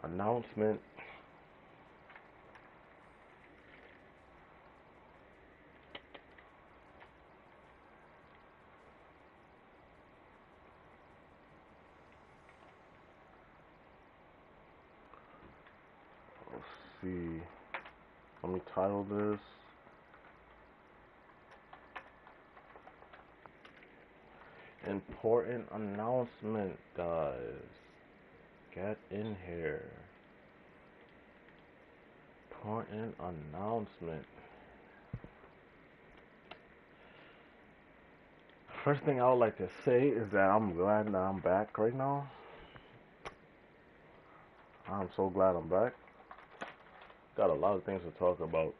Announcement. Let's see. Let me title this. Important announcement, guys. Get in here. Important announcement. First thing I would like to say is that I'm glad that I'm back right now. I'm so glad I'm back. Got a lot of things to talk about.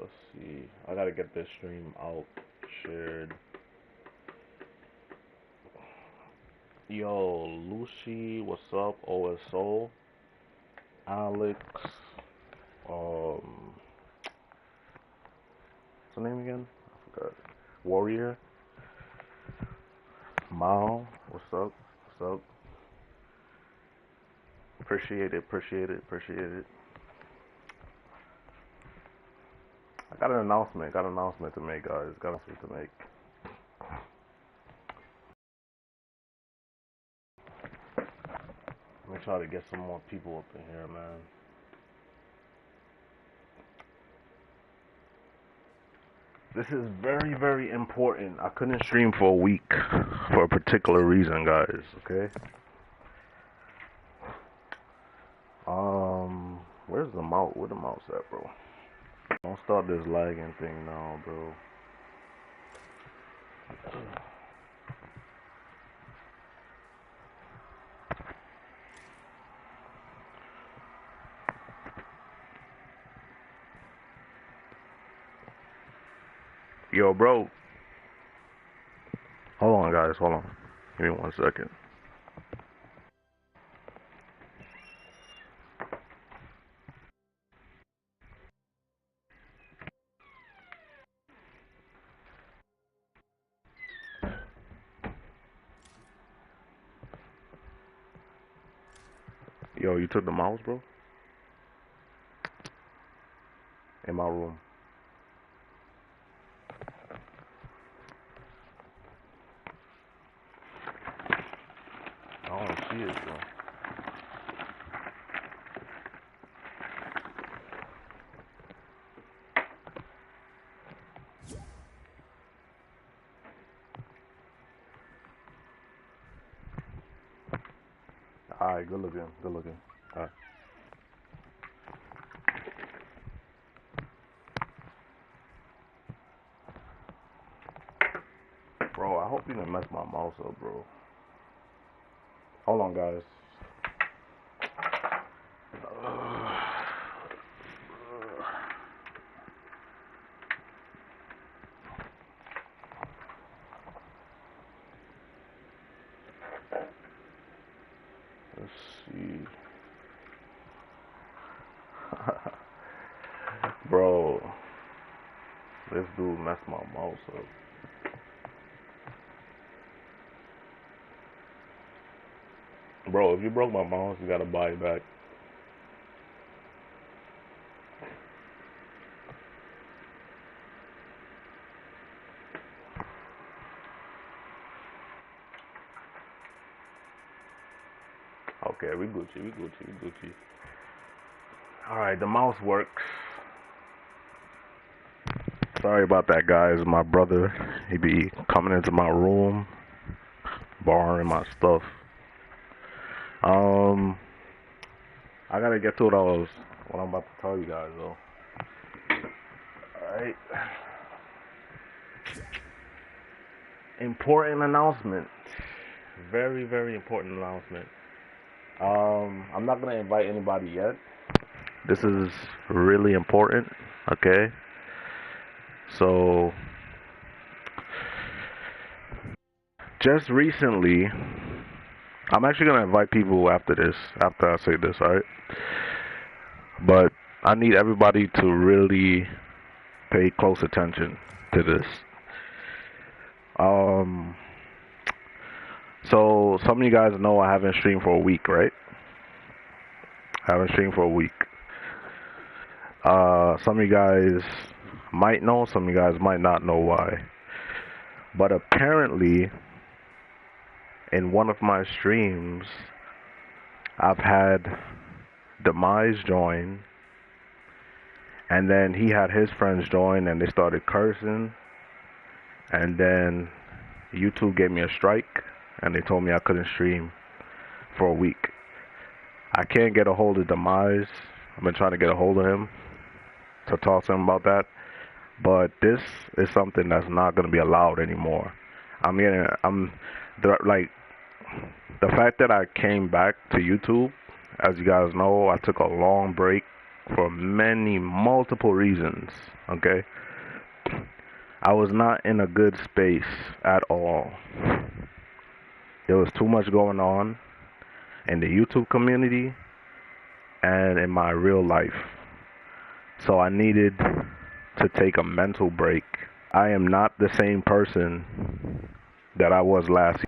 Let's see. I gotta get this stream out, shared. Yo, Lucy, what's up? OSO, Alex, what's the name again? I forgot. Warrior, Mao, what's up? What's up? Appreciate it. I got an announcement to make, guys. Got an announcement to make. Let me try to get some more people up in here, man. This is very, very important. I couldn't stream for a week for a particular reason, guys, okay? Where's the mouse? Where the mouse at, bro? Don't start this lagging thing now, bro. Yo, bro. Hold on, guys. Hold on. Give me 1 second. Yo, you took the mouse, bro? In my room. I don't see it, bro. Alright, good looking. Alright. Bro, I hope you didn't mess my mouse up, bro. Hold on, guys. Let's see. Bro, this dude messed my mouse up. Bro, if you broke my mouse, you gotta buy it back. Okay, we Gucci. Alright, the mouse works. Sorry about that, guys. My brother, he be coming into my room, borrowing my stuff. I gotta get to what I'm about to tell you guys, though. Alright. Important announcement. Very, very important announcement. I'm not gonna invite anybody yet. This is really important, okay? So, just recently, I'm actually gonna invite people after this, after I say this, alright? But I need everybody to really pay close attention to this. So some of you guys know I haven't streamed for a week, right? I haven't streamed for a week. Some of you guys might know, some of you guys might not know why. But apparently, in one of my streams, I've had Demise join, and then he had his friends join, and they started cursing, and then YouTube gave me a strike, and they told me I couldn't stream for a week. I can't get a hold of Demise. I've been trying to get a hold of him to talk to him about that, but this is something that's not going to be allowed anymore. The fact that I came back to YouTube, as you guys know, I took a long break for multiple reasons, okay? I was not in a good space at all. There was too much going on in the YouTube community and in my real life. So I needed to take a mental break. I am not the same person that I was last year.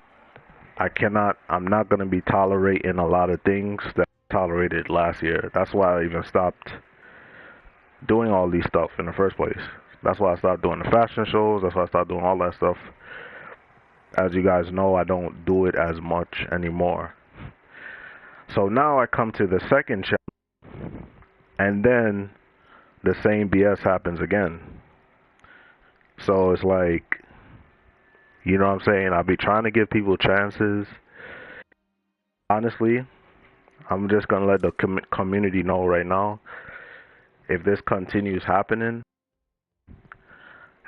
I'm not going to be tolerating a lot of things that I tolerated last year. That's why I even stopped doing all these stuff in the first place. That's why I stopped doing the fashion shows. That's why I stopped doing all that stuff. As you guys know, I don't do it as much anymore. So now I come to the second channel, and then the same BS happens again. So it's like, you know what I'm saying? I'll be trying to give people chances. Honestly, I'm just going to let the community know right now, if this continues happening,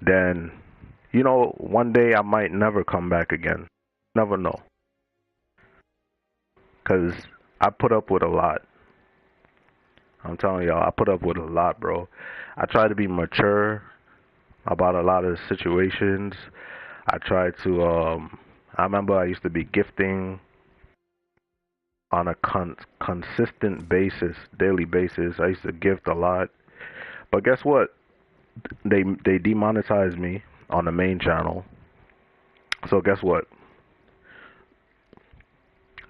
then, you know, one day I might never come back again. Never know. Because I put up with a lot. I'm telling y'all, I put up with a lot, bro. I try to be mature about a lot of situations. I try to, I remember I used to be gifting on a consistent basis, daily basis. I used to gift a lot. But guess what? They demonetized me on the main channel. So guess what?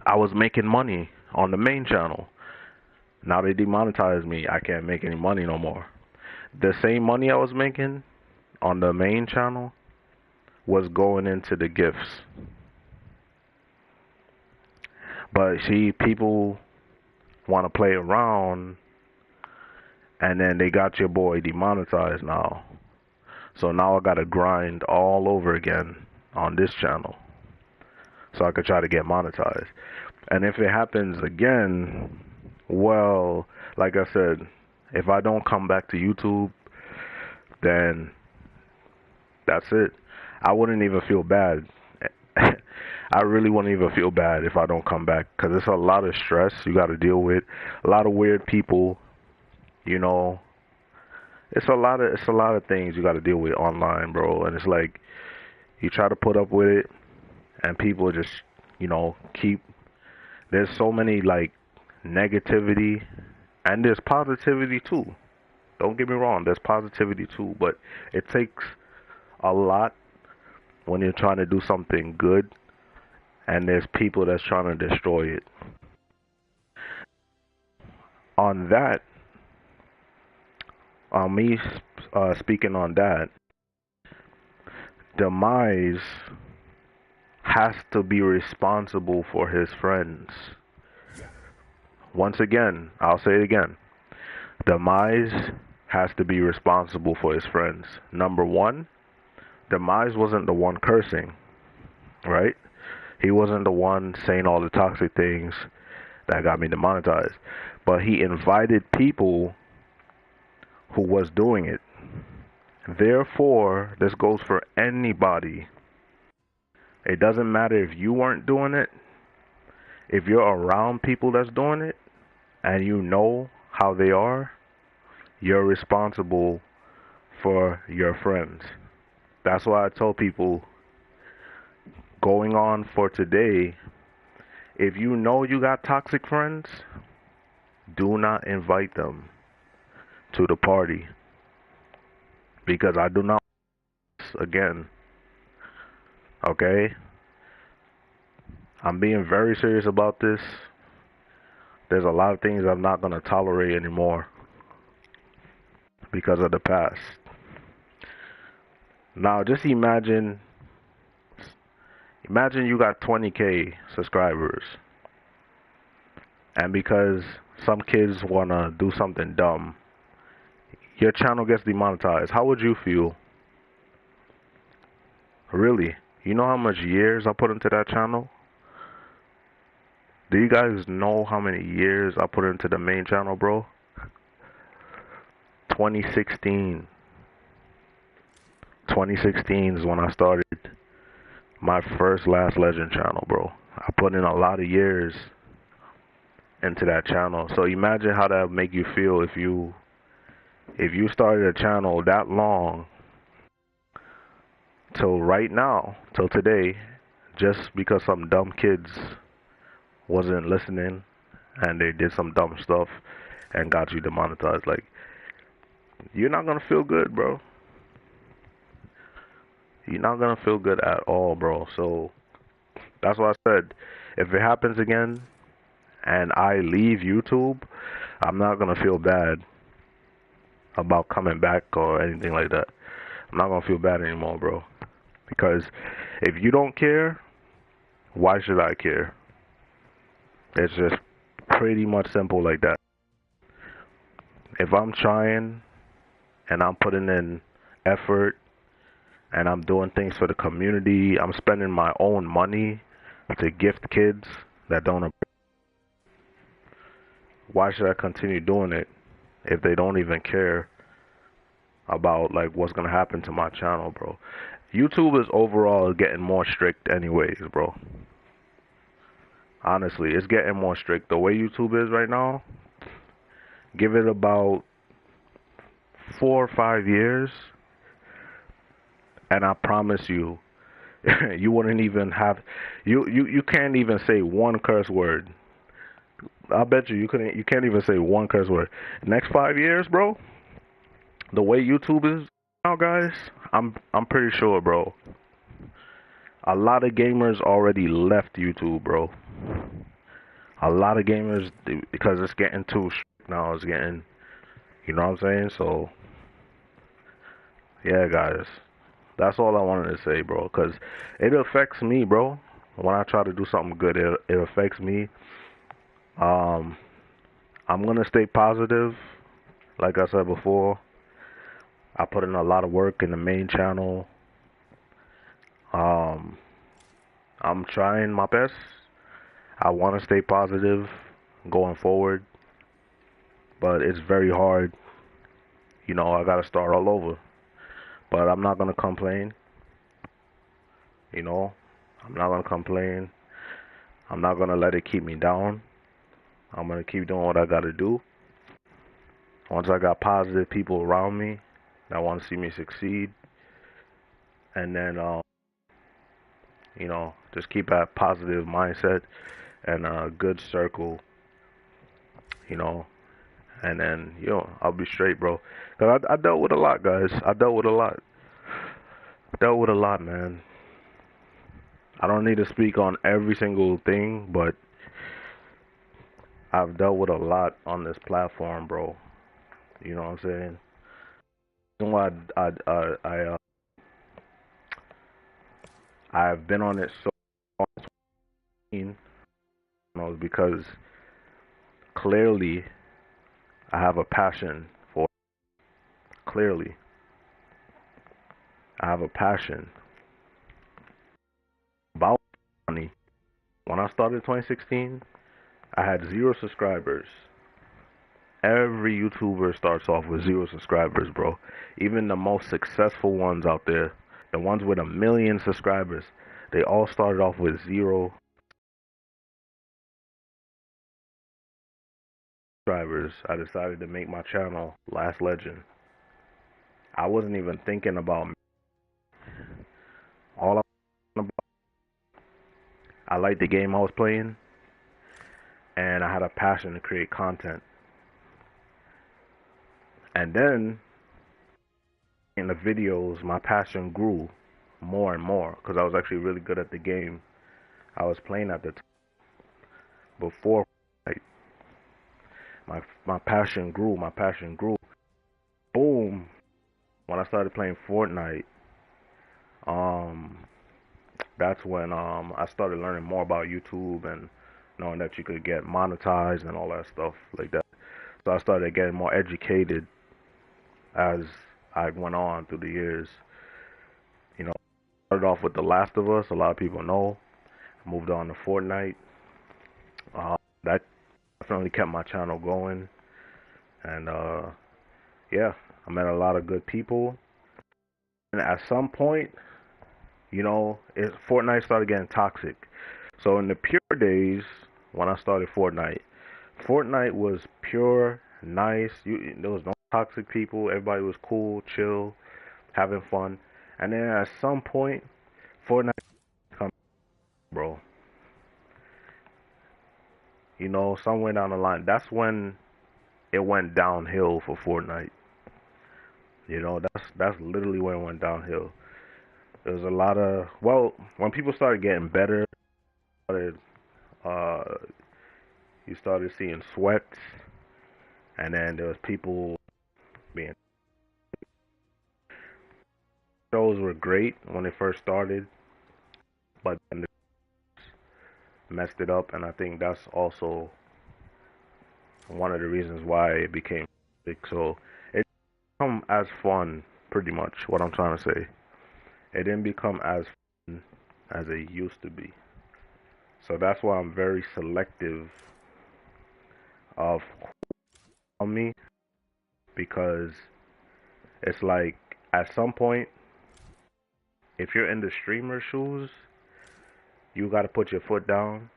I was making money on the main channel. Now they demonetized me. I can't make any money no more. The same money I was making on the main channel was going into the gifts. But see, people want to play around, and then they got your boy demonetized now. So now I got to grind all over again on this channel so I could try to get monetized. And if it happens again, well, like I said, if I don't come back to YouTube, then that's it. I wouldn't even feel bad. I really wouldn't even feel bad if I don't come back, because it's a lot of stress you got to deal with, a lot of weird people, you know. It's a lot of things you got to deal with online, bro. And it's like you try to put up with it, and people just, you know, there's so many like negativity, and there's positivity too. Don't get me wrong, there's positivity too, but it takes a lot when you're trying to do something good, and there's people that's trying to destroy it. On that, me speaking on that, Demise has to be responsible for his friends. Once again, I'll say it again. Demise has to be responsible for his friends. Number one, Demise wasn't the one cursing, right? He wasn't the one saying all the toxic things that got me demonetized. But he invited people who was doing it. Therefore, this goes for anybody. It doesn't matter if you weren't doing it. If you're around people that's doing it and you know how they are, you're responsible for your friends. That's why I tell people going on for today, if you know you got toxic friends, do not invite them to the party. Because I do not again. Okay? I'm being very serious about this. There's a lot of things I'm not going to tolerate anymore because of the past. Now, just imagine you got 20K subscribers. And because some kids want to do something dumb, your channel gets demonetized. How would you feel? Really? You know how much years I put into that channel? Do you guys know how many years I put into the main channel, bro? 2016. 2016 is when I started my first Last Legend channel, bro. I put in a lot of years into that channel. So imagine how that would make you feel if you started a channel that long till right now, till today, just because some dumb kids wasn't listening and they did some dumb stuff and got you demonetized. Like, you're not gonna feel good, bro. You're not gonna feel good at all, bro. So that's why I said, if it happens again and I leave YouTube, I'm not gonna feel bad about coming back or anything like that. I'm not gonna feel bad anymore, bro. Because if you don't care, why should I care? It's just pretty much simple like that. If I'm trying and I'm putting in effort and I'm doing things for the community, I'm spending my own money to gift kids that don't, why should I continue doing it if they don't even care about like what's gonna happen to my channel, bro? YouTube is overall getting more strict anyways, bro. Honestly, it's getting more strict. The way YouTube is right now, give it about 4 or 5 years, and I promise you, you wouldn't even have, you can't even say one curse word. I bet you you can't even say one curse word. Next 5 years, bro, the way YouTube is now, guys, I'm pretty sure, bro. A lot of gamers already left YouTube, bro. A lot of gamers, because it's getting too strict now. It's getting, you know what I'm saying? So, yeah, guys, that's all I wanted to say, bro. Because it affects me, bro. When I try to do something good, it affects me. Um, I'm gonna stay positive. Like I said before, I put in a lot of work in the main channel. Um, I'm trying my best. I want to stay positive going forward, but it's very hard. You know, I gotta start all over. But I'm not gonna complain. You know, I'm not gonna complain. I'm not gonna let it keep me down. I'm gonna keep doing what I gotta do. Once I got positive people around me that want to see me succeed, and then you know, just keep a positive mindset and a good circle. You know, and then I'll be straight, bro. Cause I dealt with a lot, guys. I dealt with a lot. Dealt with a lot, man. I don't need to speak on every single thing, but I've dealt with a lot on this platform, bro. You know what I'm saying? The reason why I've been on it so long, you know, is because clearly I have a passion for it. Clearly. I have a passion about money. When I started 2016, I had 0 subscribers. Every YouTuber starts off with 0 subscribers, bro. Even the most successful ones out there, the ones with 1 million subscribers, they all started off with 0 subscribers. I decided to make my channel Last Legend. I wasn't even thinking about me. All I liked the game I was playing, and I had a passion to create content. And then in the videos, my passion grew more and more because I was actually really good at the game I was playing at the time. Before, like, my passion grew. My passion grew. Boom! When I started playing Fortnite, um, that's when I started learning more about YouTube and knowing that you could get monetized and all that stuff like that. So I started getting more educated as I went on through the years. You know, started off with The Last of Us. A lot of people know. Moved on to Fortnite. That definitely kept my channel going. And yeah, I met a lot of good people. And at some point, Fortnite started getting toxic. So in the pure days, when I started Fortnite was pure, nice. There was no toxic people. Everybody was cool, chill, having fun. And then at some point, Fortnite come, bro. Somewhere down the line, that's when it went downhill for Fortnite. That's literally when it went downhill. There's a lot of when people started getting better, started uh, you started seeing sweats, and then there was people being shows were great when they first started, but then they messed it up, and I think that's also one of the reasons why it became big. So it didn't become as fun, pretty much what I'm trying to say. It didn't become as fun as it used to be. So that's why I'm very selective of who on me, because it's like at some point, if you're in the streamer shoes, you got to put your foot down.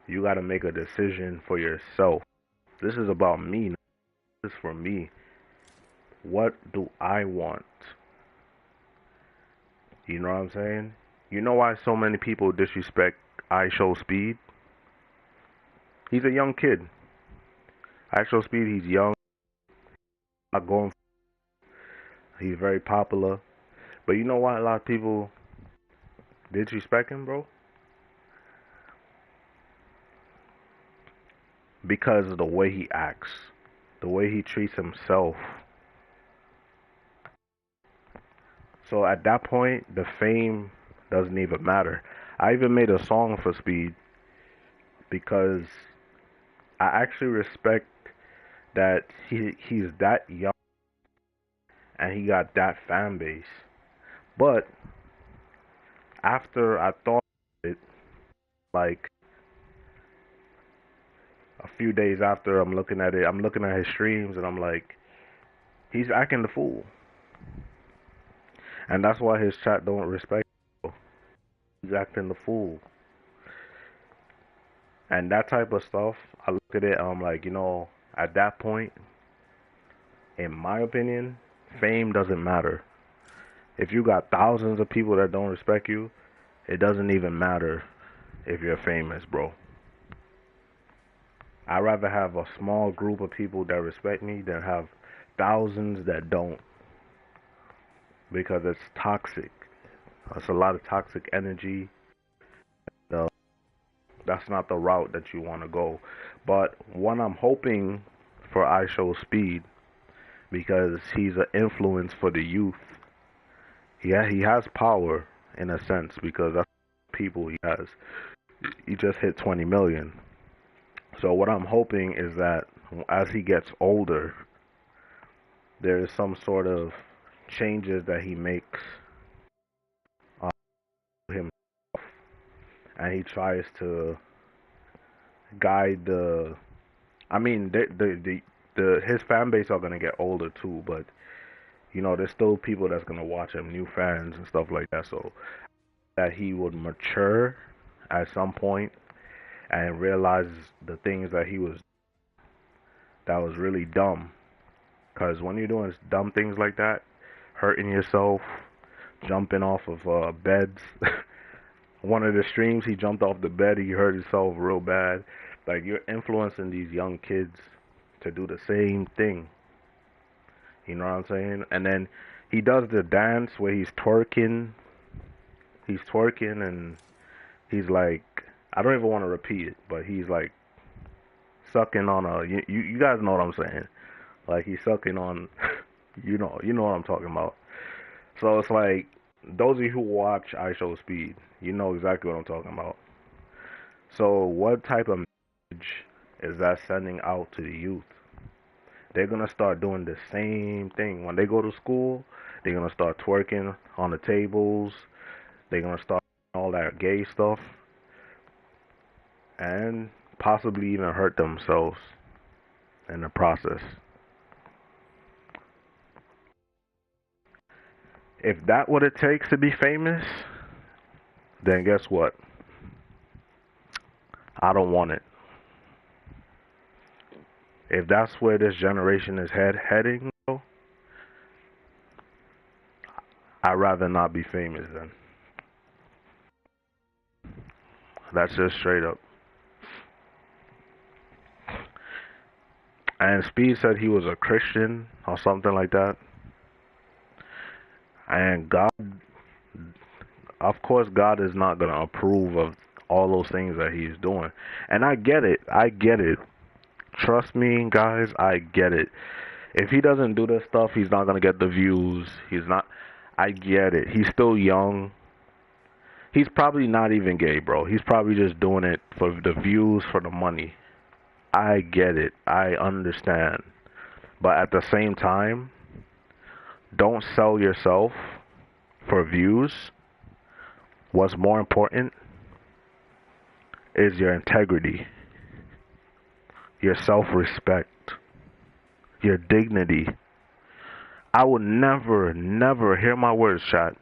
You got to make a decision for yourself. This is about me. This is for me. What do I want? You know what I'm saying? You know why so many people disrespect IShowSpeed? He's a young kid. IShowSpeed, he's young. Not going. He's very popular. But you know why a lot of people disrespect him, bro? Because of the way he acts, the way he treats himself. So at that point, the fame doesn't even matter. I even made a song for Speed because I actually respect that he's that young and he got that fan base. But after I thought of it, like a few days after I'm looking at it, I'm looking at his streams and I'm like, he's acting the fool. And that's why his chat don't respect him. He's acting the fool. And that type of stuff, I look at it and I'm like, at that point, in my opinion, fame doesn't matter. If you got thousands of people that don't respect you, it doesn't even matter if you're famous, bro. I'd rather have a small group of people that respect me than have thousands that don't. Because it's toxic. It's a lot of toxic energy. That's not the route that you want to go. But what I'm hoping for IShowSpeed, because he's an influence for the youth. Yeah, he has power in a sense because that's people he has. He just hit 20 million. So what I'm hoping is that as he gets older, there is some sort of changes that he makes on himself, and he tries to guide the. I mean, the his fan base are gonna get older too, but there's still people that's gonna watch him, new fans and stuff like that. So that he would mature at some point and realize the things that was really dumb. Because when you're doing dumb things like that, hurting yourself, jumping off of beds. One of the streams, he jumped off the bed, he hurt himself real bad. Like, you're influencing these young kids to do the same thing. You know what I'm saying? And then he does the dance where he's twerking. He's twerking and he's like, I don't even want to repeat it, but he's like sucking on a. You guys know what I'm saying? Like he's sucking on. You know what I'm talking about. So it's like those of you who watch I Show Speed, you know exactly what I'm talking about. So what type of message is that sending out to the youth? They're gonna start doing the same thing when they go to school. They're gonna start twerking on the tables. They're gonna start all that gay stuff and possibly even hurt themselves in the process. If that's what it takes to be famous, then guess what? I don't want it. If that's where this generation is heading, though, I'd rather not be famous then. That's just straight up. And Speed said he was a Christian or something like that. And God, of course, God is not going to approve of all those things that he's doing. And I get it. I get it. Trust me, guys, I get it. If he doesn't do this stuff, he's not going to get the views. He's not. I get it. He's still young. He's probably not even gay, bro. He's probably just doing it for the views, for the money. I get it. I understand. But at the same time, don't sell yourself for views. What's more important is your integrity, your self-respect, your dignity. I will never, never, hear my words, chat.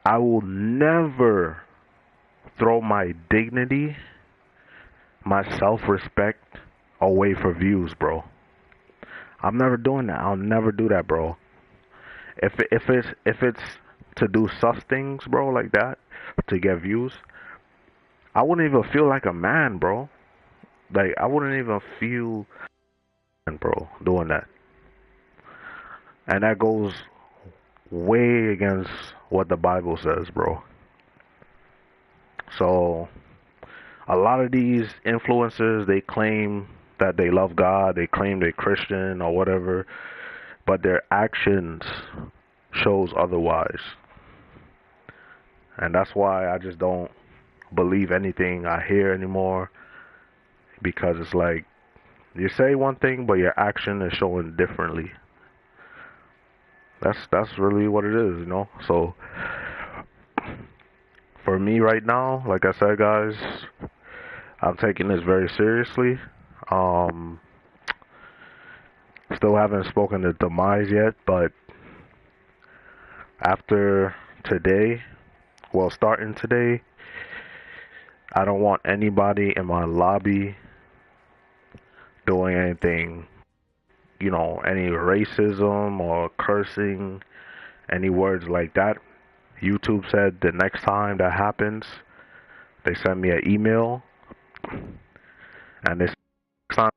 I will never throw my dignity, my self-respect away for views, bro. I'm never doing that. I'll never do that, bro. If it's to do sus things, bro, like that, to get views, I wouldn't even feel like a man, bro. Like I wouldn't even feel, bro, doing that. And that goes way against what the Bible says, bro. So a lot of these influencers, they claim that they love God, they claim they're Christian or whatever, but their actions shows otherwise. And that's why I just don't believe anything I hear anymore, because it's like you say one thing but your action is showing differently. That's really what it is, So for me right now, like I said, guys, I'm taking this very seriously. Um, Still haven't spoken to Demise yet, but after today, well, starting today, I don't want anybody in my lobby doing anything, any racism or cursing, any words like that. YouTube said the next time that happens, they send me an email, and this time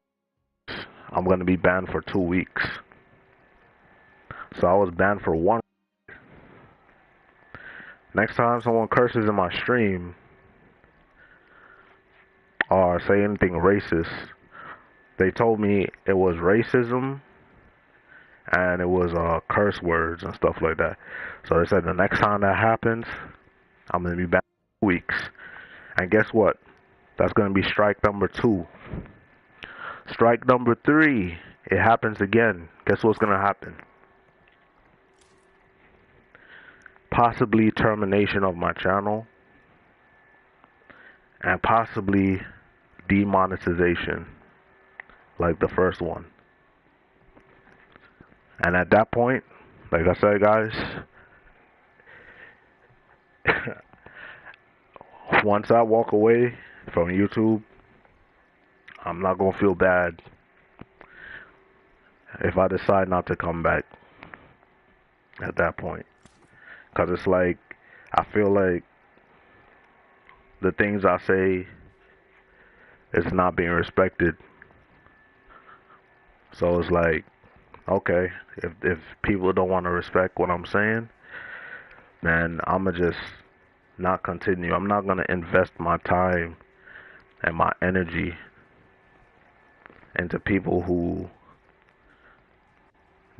I'm going to be banned for 2 weeks. So I was banned for 1. Next time someone curses in my stream or say anything racist, they told me it was racism and it was curse words and stuff like that. So they said the next time that happens, I'm going to be banned for 2 weeks. And guess what? That's going to be strike number 2. strike number 3, it happens again. Guess what's gonna happen? Possibly termination of my channel, and possibly demonetization, like the first one. And at that point, like I said, guys, once I walk away from YouTube, I'm not gonna feel bad if I decide not to come back at that point. Cause it's like, I feel like the things I say is not being respected. So it's like, okay, if people don't want to respect what I'm saying, then I'ma just not continue. I'm not gonna invest my time and my energy into people who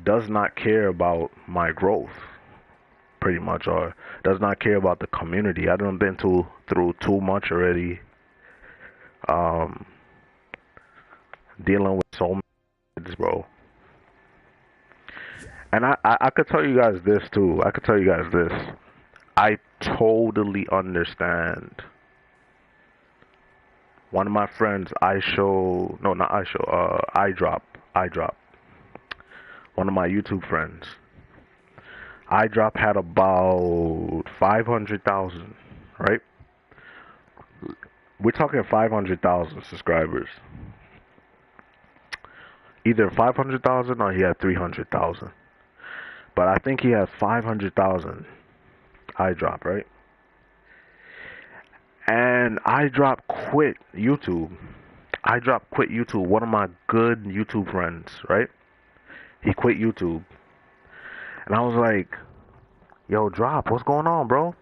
does not care about my growth, pretty much, or does not care about the community. I done been through too much already, dealing with so many kids, bro. And I could tell you guys this too. I could tell you guys this. I totally understand. One of my friends, iDrop. One of my YouTube friends. iDrop had about 500,000, right? We're talking 500,000 subscribers. Either 500,000 or he had 300,000. But I think he had 500,000 iDrop, right? And iDrop quit YouTube. iDrop quit YouTube. One of my good YouTube friends, right? He quit YouTube. And I was like, yo, Drop, what's going on, bro?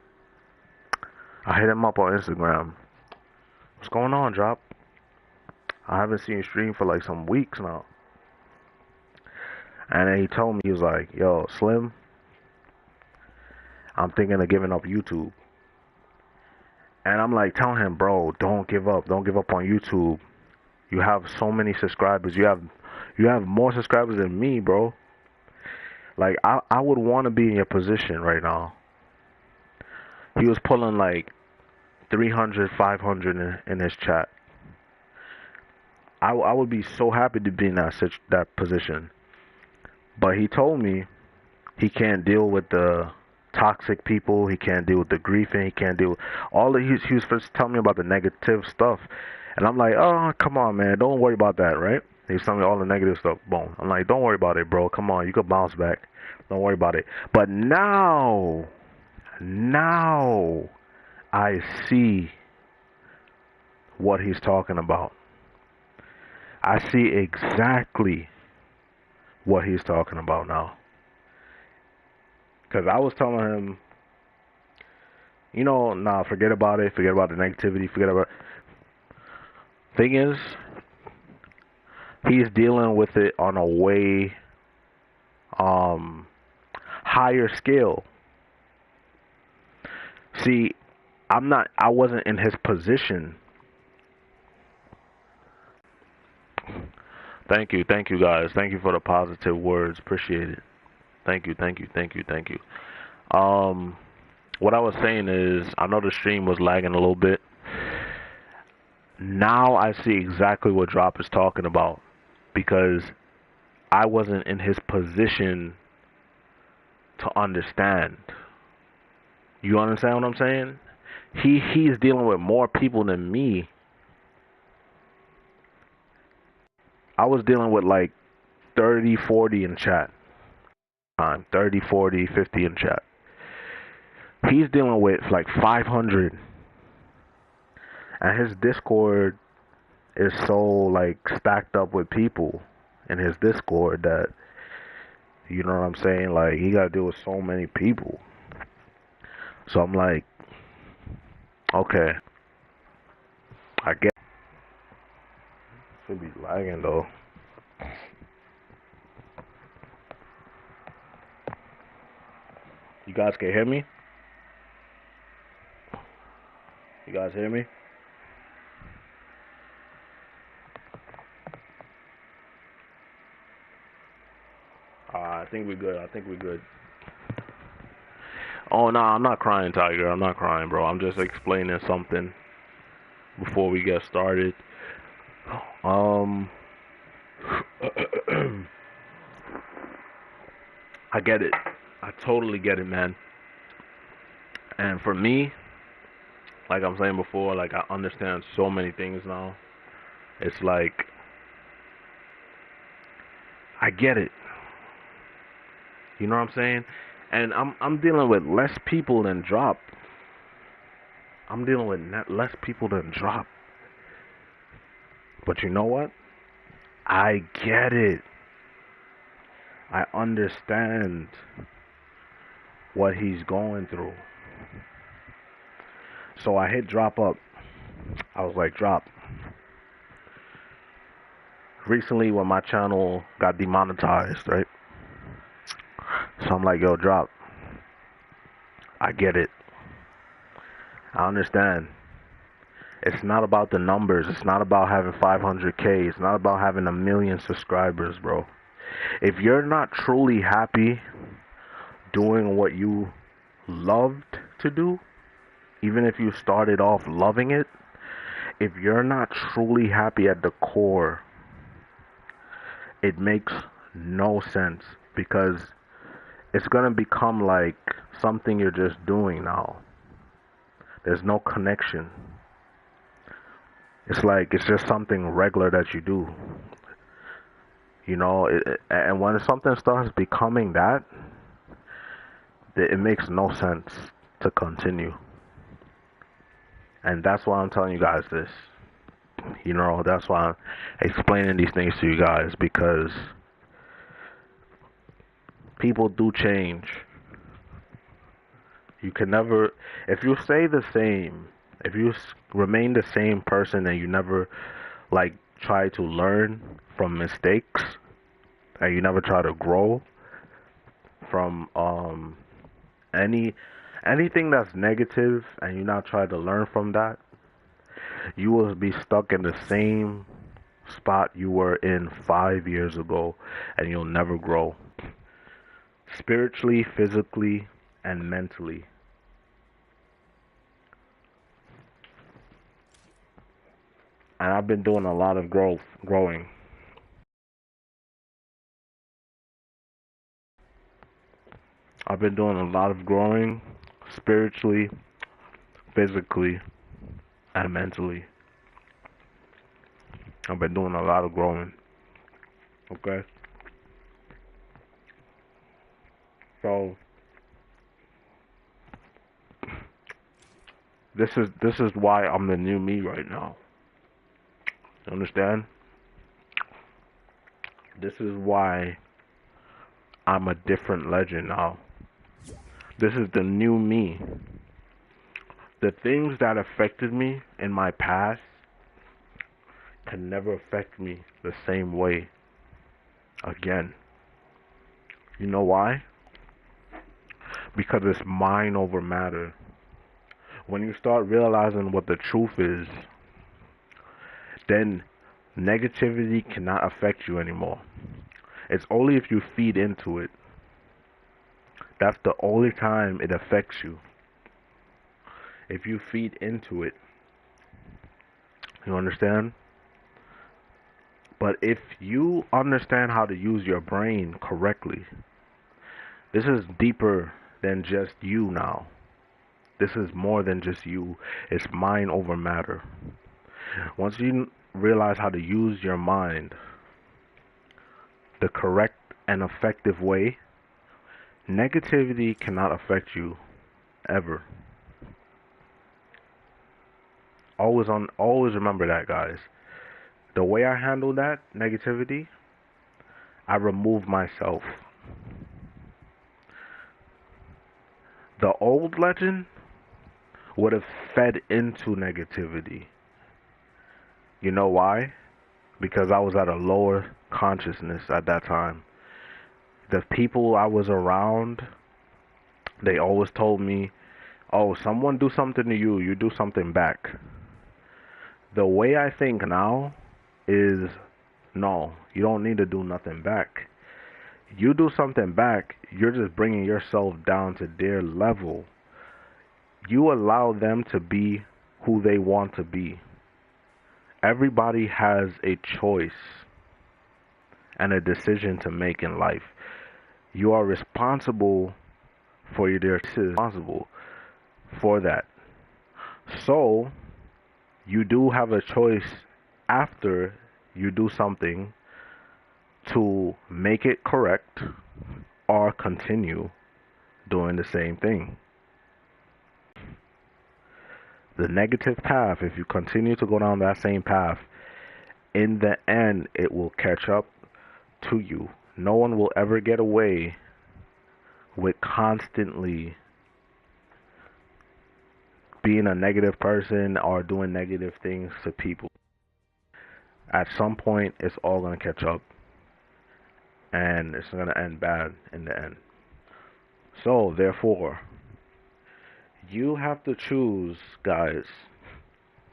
I hit him up on Instagram. What's going on, Drop? I haven't seen you stream for like some weeks now. And then he told me, he was like, yo, Slim, I'm thinking of giving up YouTube. And I'm like telling him, bro, don't give up. Don't give up on YouTube. You have so many subscribers. You have more subscribers than me, bro. Like, I would want to be in your position right now. He was pulling like 300, 500 in his chat. I would be so happy to be in that position. But he told me he can't deal with the toxic people. He can't deal with the griefing. He can't deal with all the. He was first telling me about the negative stuff, and I'm like, oh, come on, man, don't worry about that, right? He was telling me all the negative stuff. Boom. I'm like, don't worry about it, bro. Come on, you could bounce back. Don't worry about it. But now I see what he's talking about. I see exactly what he's talking about now. Because I was telling him, nah, forget about it. Forget about the negativity. Forget about. Thing is, he's dealing with it on a way higher scale. See, I wasn't in his position. Thank you, guys. Thank you for the positive words. Appreciate it. Thank you. What I was saying is, I know the stream was lagging a little bit. Now I see exactly what Drop is talking about, because I wasn't in his position to understand. You understand what I'm saying? He's dealing with more people than me. I was dealing with like 30, 40 in chat. 30, 40, 50 in chat. He's dealing with like 500. And his Discord is so like stacked up with people in his Discord that, you know what I'm saying? Like, he gotta deal with so many people. So I'm like, okay, I guess. Should be lagging though. You guys can hear me? You guys hear me? I think we're good. I think we're good. Oh no, I'm not crying, Tiger. I'm not crying, bro. I'm just explaining something before we get started. Um, I get it. I totally get it, man. And for me, like I'm saying before, like I understand so many things now. It's like I get it. You know what I'm saying? And I'm dealing with less people than drop. I'm dealing with less people than drop. But you know what? I get it. I understand what he's going through. So I hit drop up. I was like, drop. Recently, when my channel got demonetized, right? So I'm like, yo, drop. I get it. I understand. It's not about the numbers. It's not about having 500K. It's not about having 1 million subscribers, bro. If you're not truly happy doing what you loved to do, even if you started off loving it, if you're not truly happy at the core, it makes no sense because it's going to become like something you're just doing now. There's no connection. It's like it's just something regular that you do. You know, and when something starts becoming that, it makes no sense to continue. And that's why I'm telling you guys this. You know, that's why I'm explaining these things to you guys, because people do change. You can never, if you stay the same, if you remain the same person and you never like try to learn from mistakes and you never try to grow from anything that's negative and you not try to learn from that, you will be stuck in the same spot you were in 5 years ago and you'll never grow. Spiritually, physically, and mentally. And I've been doing a lot of growing. I've been doing a lot of growing spiritually, physically, and mentally. I've been doing a lot of growing. Okay? So this is why I'm the new me right now. You understand? This is why I'm a different legend now. This is the new me. The things that affected me in my past can never affect me the same way again. You know why? Because it's mind over matter. When you start realizing what the truth is, then negativity cannot affect you anymore. It's only if you feed into it. That's the only time it affects you. If you feed into it. You understand? But if you understand how to use your brain correctly, this is deeper than just you now. This is more than just you. It's mind over matter. Once you realize how to use your mind the correct and effective way, negativity cannot affect you ever. Always remember that, guys. The way I handle that negativity, I remove myself. The old legend would have fed into negativity. You know why? Because I was at a lower consciousness at that time. The people I was around, they always told me, oh, someone do something to you, you do something back. The way I think now is, no, you don't need to do nothing back. You do something back, you're just bringing yourself down to their level. You allow them to be who they want to be. Everybody has a choice and a decision to make in life. You are responsible for your responsible for that. So you do have a choice after you do something to make it correct or continue doing the same thing. The negative path, if you continue to go down that same path, in the end, it will catch up to you. No one will ever get away with constantly being a negative person or doing negative things to people. At some point, it's all going to catch up and it's going to end bad in the end. So, therefore, you have to choose, guys.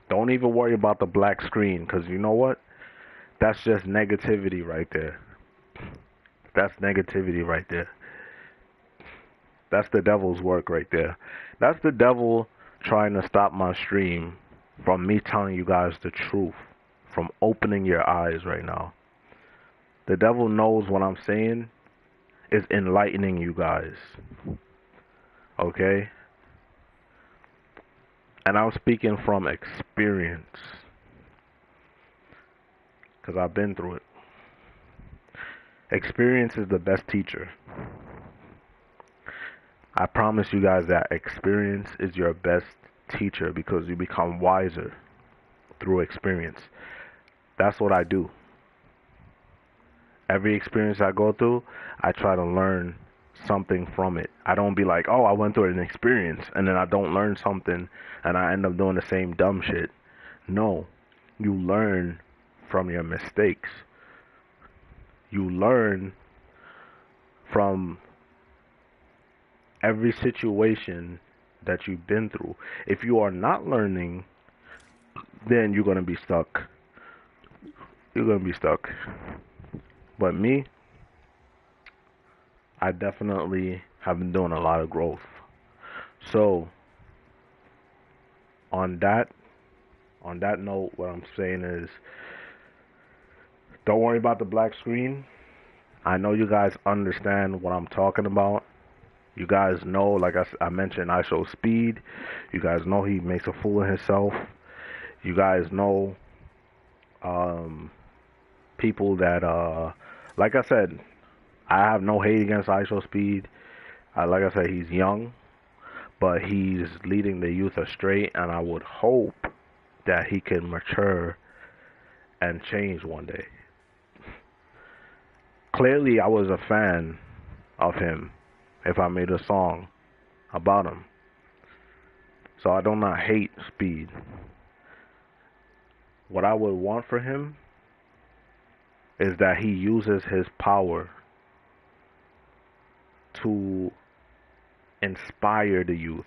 Don't even worry about the black screen because you know what? That's just negativity right there. That's negativity right there. That's the devil's work right there. That's the devil trying to stop my stream from me telling you guys the truth, from opening your eyes right now. The devil knows what I'm saying is enlightening you guys. Okay? And I'm speaking from experience because I've been through it. Experience is the best teacher. I promise you guys that experience is your best teacher because you become wiser through experience. That's what I do. Every experience I go through, I try to learn something from it. I don't be like, oh, I went through an experience and then I don't learn something and I end up doing the same dumb shit. No, you learn from your mistakes. You learn from every situation that you've been through. If you are not learning, then you're going to be stuck. You're going to be stuck. But me, I definitely have been doing a lot of growth. So, on that note, what I'm saying is, don't worry about the black screen. I know you guys understand what I'm talking about. You guys know, like I mentioned, IShowSpeed. You guys know he makes a fool of himself. You guys know people that, like I said, I have no hate against IShowSpeed. Like I said, he's young, but he's leading the youth astray, and I would hope that he can mature and change one day. Clearly, I was a fan of him if I made a song about him. So I do not hate Speed. What I would want for him is that he uses his power to inspire the youth,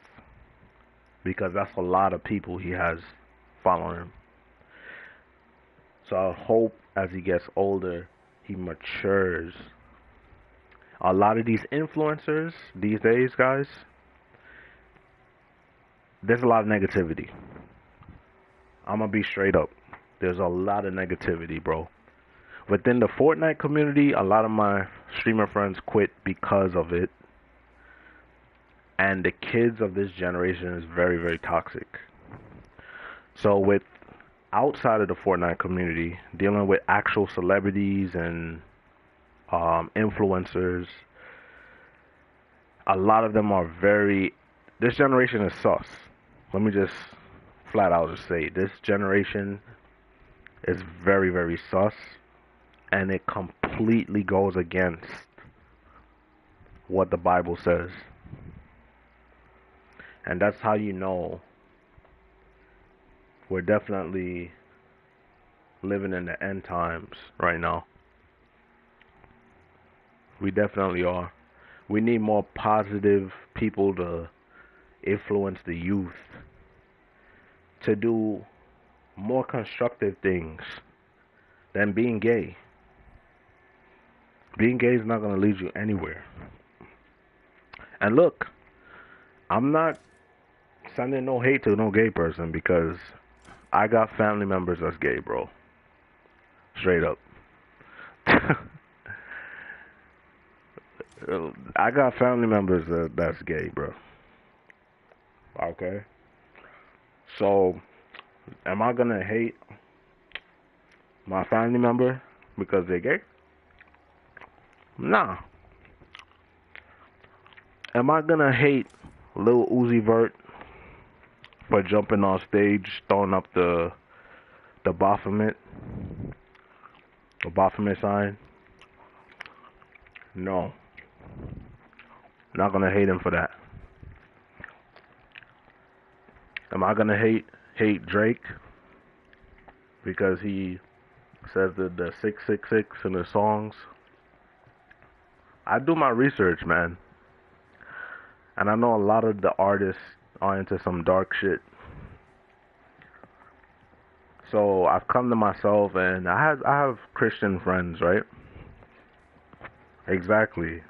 because that's a lot of people he has following him. So I hope as he gets older, he matures. A lot of these influencers these days, guys, there's a lot of negativity. I'm gonna be straight up. There's a lot of negativity, bro. Within the Fortnite community, a lot of my streamer friends quit because of it. And the kids of this generation is very, very toxic. So with outside of the Fortnite community, dealing with actual celebrities and influencers, a lot of them are very, this generation is sus. Let me just flat out just say, this generation is very, very sus, and it completely goes against what the Bible says. And that's how you know we're definitely living in the end times right now. We definitely are. We need more positive people to influence the youth to do more constructive things than being gay. Being gay is not gonna lead you anywhere. And look, I'm not sending no hate to no gay person because I got family members that's gay, bro. Straight up. I got family members that's gay, bro. Okay. So, am I gonna hate my family member because they're gay? Nah. Am I gonna hate Lil Uzi Vert for jumping on stage, throwing up the Baphomet sign? No. Not gonna hate him for that. Am I gonna hate Drake because he says the 666 in the songs? I do my research, man, and I know a lot of the artists are into some dark shit. So I've come to myself, and I have Christian friends, right? Exactly.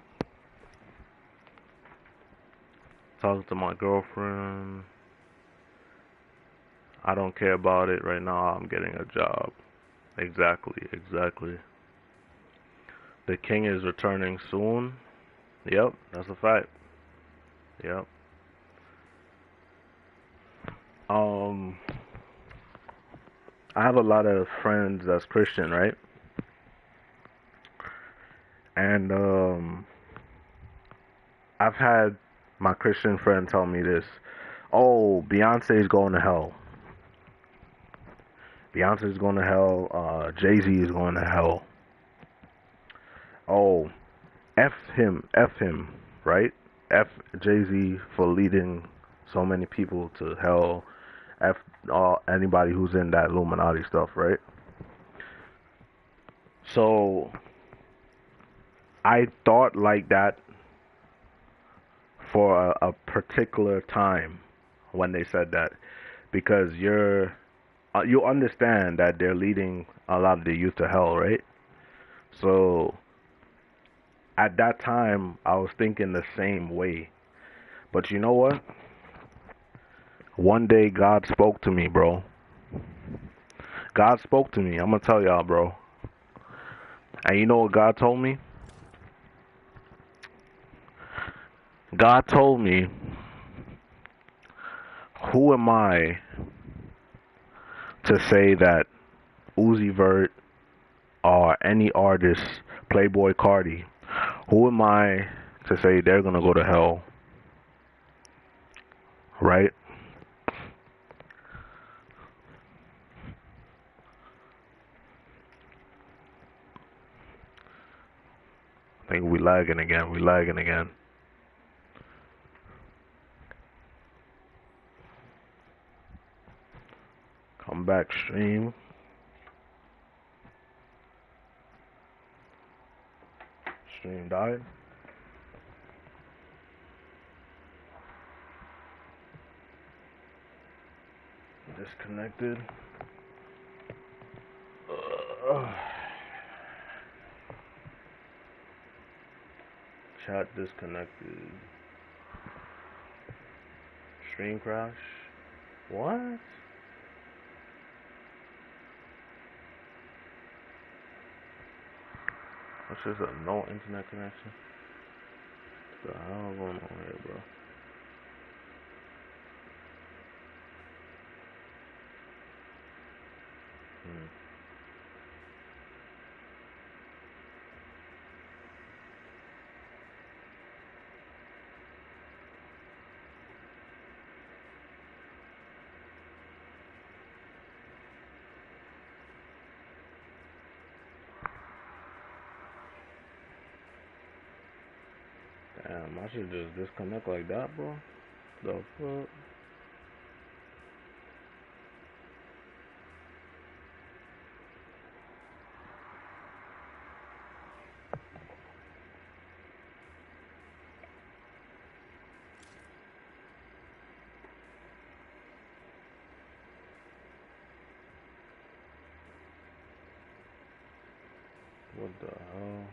Talking to my girlfriend. I don't care about it right now. I'm getting a job. Exactly, exactly. The king is returning soon. Yep, that's a fact. Yep. Um, I have a lot of friends that's Christian, right? And I've had my Christian friend tell me this. Oh, Beyonce's going to hell. Beyonce's going to hell. Jay-Z is going to hell. Oh, F him, right? F Jay-Z for leading so many people to hell. F anybody who's in that Illuminati stuff, right? So I thought like that for a particular time when they said that, because you understand that they're leading a lot of the youth to hell, right? So at that time, I was thinking the same way. But you know what? One day God spoke to me, bro. God spoke to me. I'm gonna tell y'all, bro. And you know what God told me? God told me, who am I to say that Uzi Vert or any artist, Playboy Cardi, who am I to say they're gonna go to hell, right? I think we lagging again. We lagging again. Come back, stream. Stream died. Disconnected. Chat disconnected. Stream crash. What? That's just a no internet connection. What the hell going on here, bro? Damn, I should just disconnect like that, bro. The fuck? What the hell?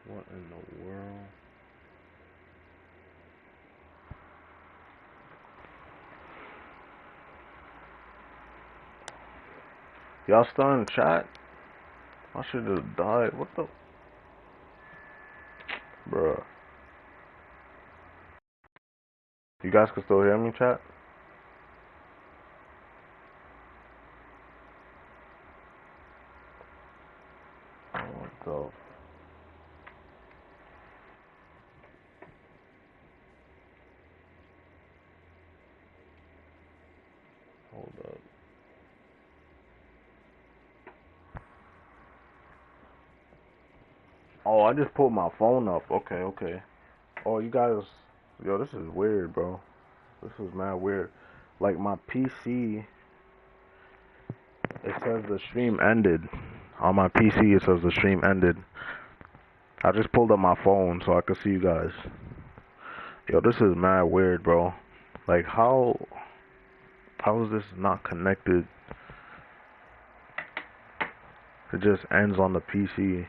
What in the world? Y'all still in the chat? I should have died. What the? Bruh. You guys can still hear me, chat? What the? Hold up. Oh, I just pulled my phone up. Okay, okay. Oh, you guys. Yo, this is weird, bro. This is mad weird. Like, my PC, it says the stream ended. On my PC, it says the stream ended. I just pulled up my phone so I could see you guys. Yo, this is mad weird, bro. Like, how is this not connected? It just ends on the PC.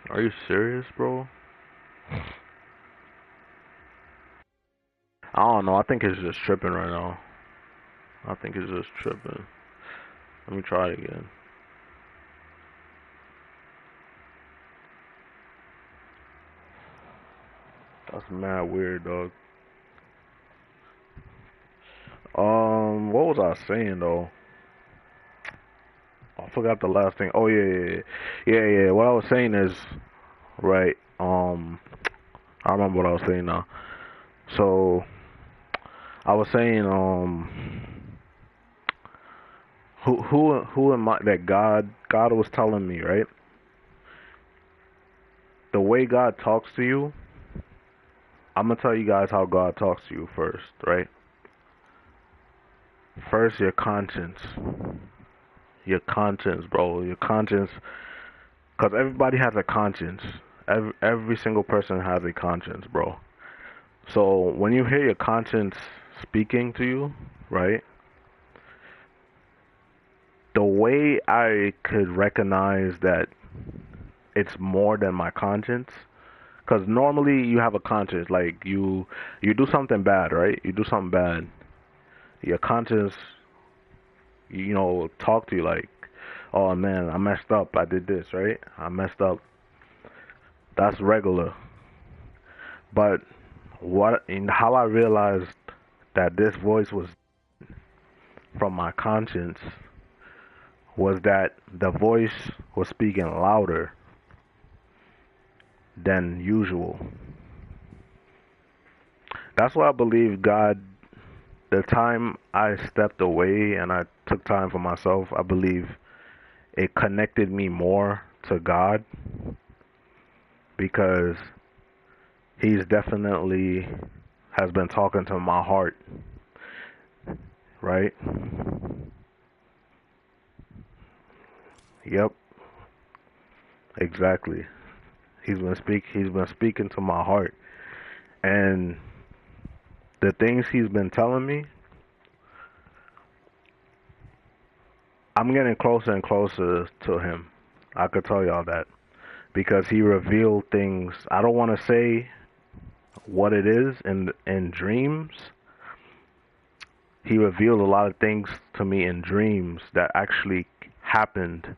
Are you serious, bro? I don't know. I think it's just tripping right now. I think it's just tripping. Let me try it again. That's mad weird, dog. What was I saying though? I forgot the last thing. Oh yeah. What I was saying is, right. I remember what I was saying now. So I was saying, who am I? That God was telling me, right? The way God talks to you, I'm gonna tell you guys how God talks to you first, right? First, your conscience. Your conscience, bro. Your conscience. Because everybody has a conscience. Every single person has a conscience, bro. So when you hear your conscience speaking to you, right? The way I could recognize that it's more than my conscience, because normally you have a conscience, like you do something bad, right? You do something bad. Your conscience, talk to you like, oh man, I messed up. I did this, right? I messed up. That's regular. But how I realized that this voice was from my conscience was that the voice was speaking louder than usual. That's why I believe God, the time I stepped away and I took time for myself, I believe it connected me more to God because He's definitely has been talking to my heart, right? Yep, exactly. He's been speaking to my heart. And the things he's been telling me, I'm getting closer and closer to him. I could tell y'all that because he revealed things. I don't want to say what it is in dreams. He revealed a lot of things to me in dreams that actually happened.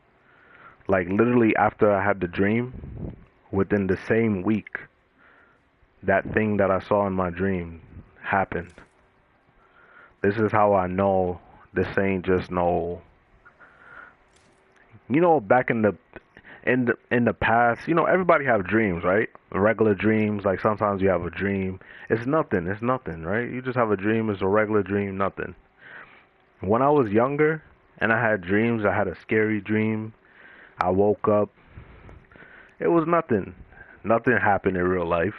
Like literally after I had the dream, within the same week, that thing that I saw in my dream happened. This is how I know this ain't just no. Back in the past, everybody have dreams, right? Regular dreams, like sometimes you have a dream. It's nothing, right? You just have a dream, it's a regular dream, nothing. When I was younger and I had dreams, I had a scary dream. I woke up. It was nothing. Nothing happened in real life.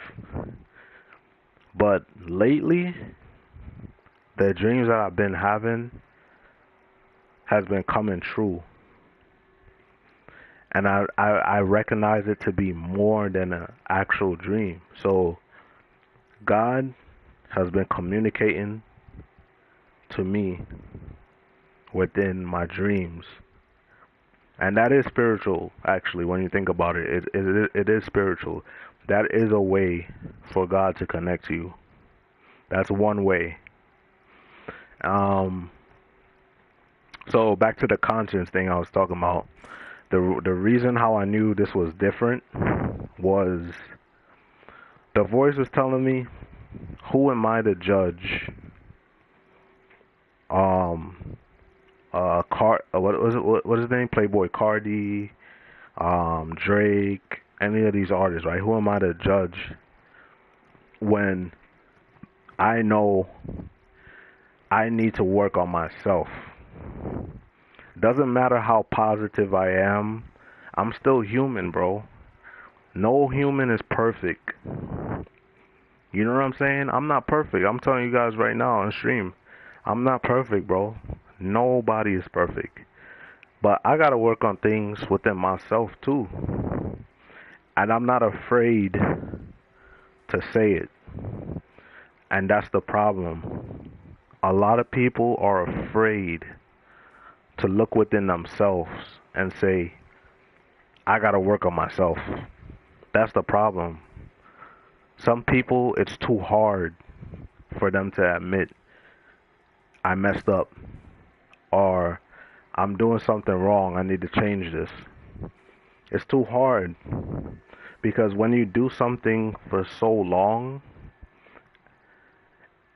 But lately, the dreams that I've been having has been coming true. And I recognize it to be more than an actual dream. So God has been communicating to me within my dreams. And that is spiritual, actually, when you think about it. It is spiritual. That is a way for God to connect you. That's one way. Um, so back to the conscience thing I was talking about. The reason how I knew this was different was the voice was telling me, who am I to judge? Um, what is his name? Playboy Cardi, Drake, any of these artists, right? Who am I to judge when I know I need to work on myself? Doesn't matter how positive I am, I'm still human, bro. No human is perfect. You know what I'm saying? I'm not perfect. I'm telling you guys right now on stream, I'm not perfect, bro. Nobody is perfect. But I gotta work on things within myself too. And I'm not afraid to say it. And that's the problem. A lot of people are afraid to look within themselves and say, I gotta work on myself. That's the problem. Some people, it's too hard for them to admit, I messed up, or I'm doing something wrong, I need to change this. It's too hard because when you do something for so long,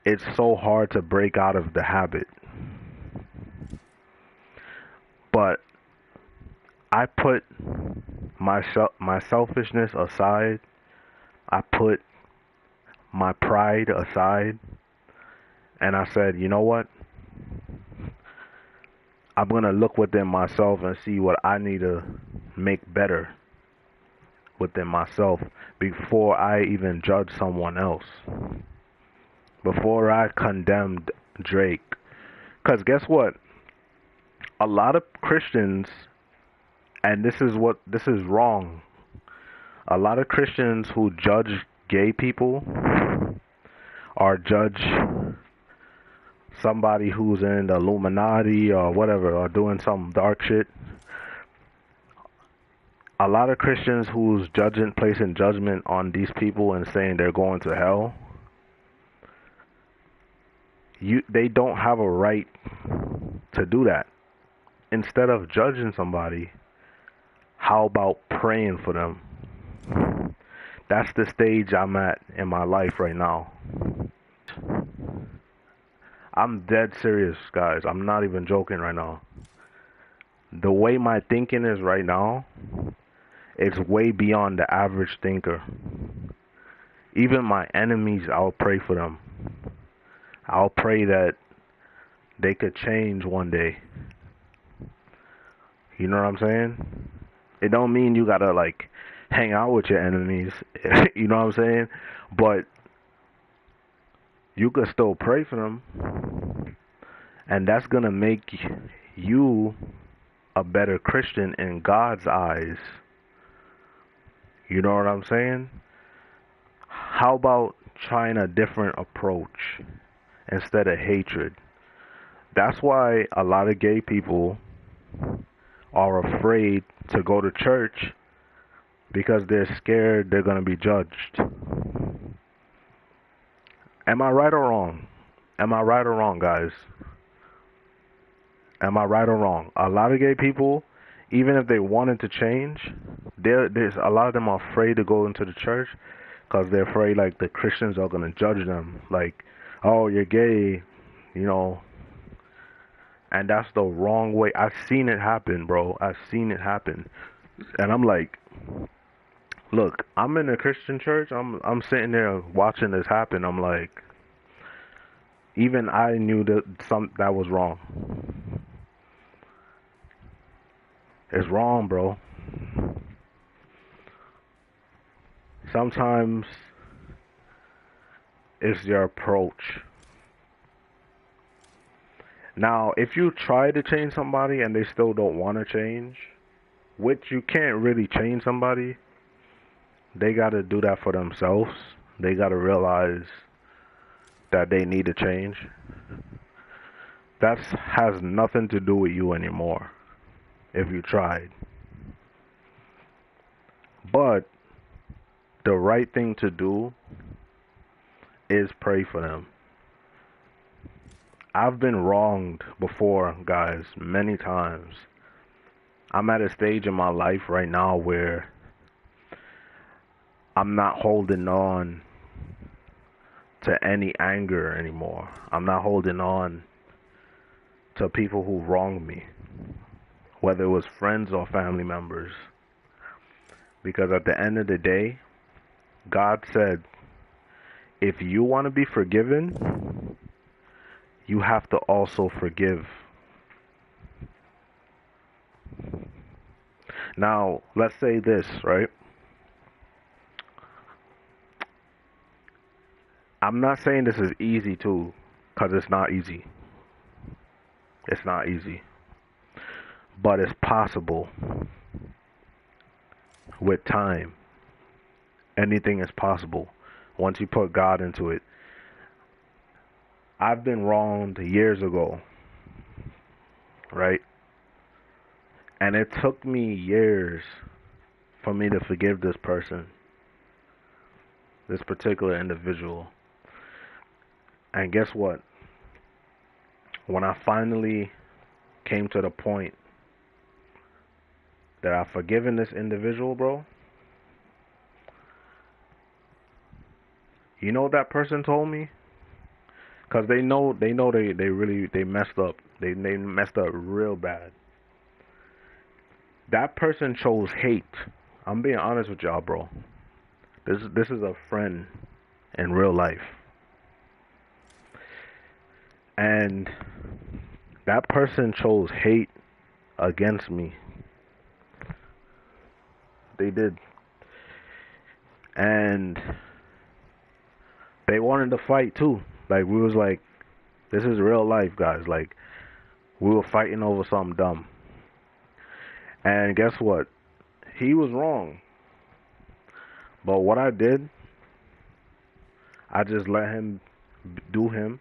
it's so hard to break out of the habit. But I put my selfishness aside. I put my pride aside, and I said, you know what? I'm going to look within myself and see what I need to make better within myself before I even judge someone else. Before I condemned Drake. Because guess what? A lot of Christians, and this is wrong. A lot of Christians who judge gay people or judge somebody who's in the Illuminati or whatever, or doing some dark shit. A lot of Christians who's placing judgment on these people and saying they're going to hell, they don't have a right to do that. Instead of judging somebody, how about praying for them? That's the stage I'm at in my life right now. I'm dead serious, guys. I'm not even joking right now. The way my thinking is right now, it's way beyond the average thinker. Even my enemies, I'll pray for them. I'll pray that they could change one day. You know what I'm saying? It don't mean you gotta like hang out with your enemies. You know what I'm saying? But you could still pray for them. And that's gonna make you a better Christian in God's eyes. You know what I'm saying? How about trying a different approach instead of hatred? That's why a lot of gay people are afraid to go to church, because they're scared they're going to be judged. Am I right or wrong? Am I right or wrong, guys? Am I right or wrong? A lot of gay people, even if they wanted to change, there's a lot of them are afraid to go into the church because they're afraid like the Christians are going to judge them. Like, oh, you're gay, you know. And that's the wrong way. I've seen it happen, bro. I've seen it happen. And I'm like, look, I'm in a Christian church. I'm sitting there watching this happen. I'm like, even I knew that was wrong. It's wrong, bro. Sometimes it's your approach. Now, if you try to change somebody and they still don't want to change, which you can't really change somebody, they got to do that for themselves. They got to realize that they need to change. That has nothing to do with you anymore. if you tried. But the right thing to do is pray for them. I've been wronged before, guys, many times. I'm at a stage in my life right now where I'm not holding on to any anger anymore. I'm not holding on to people who wronged me, whether it was friends or family members. Because at the end of the day, God said, if you want to be forgiven, you have to also forgive. Now, let's say this, right? I'm not saying this is easy too, because it's not easy. It's not easy. But it's possible with time. Anything is possible once you put God into it. I've been wronged years ago, right? And it took me years for me to forgive this person, this particular individual. And guess what? When I finally came to the point that I've forgiven this individual, bro, you know what that person told me? Cause they know they really they messed up. They messed up real bad. That person chose hate. I'm being honest with y'all, bro. This is a friend in real life. And that person chose hate against me. They did. And they wanted to fight too. Like, we was like, this is real life, guys. Like, we were fighting over something dumb. And guess what? He was wrong. But what I did, I just let him do him.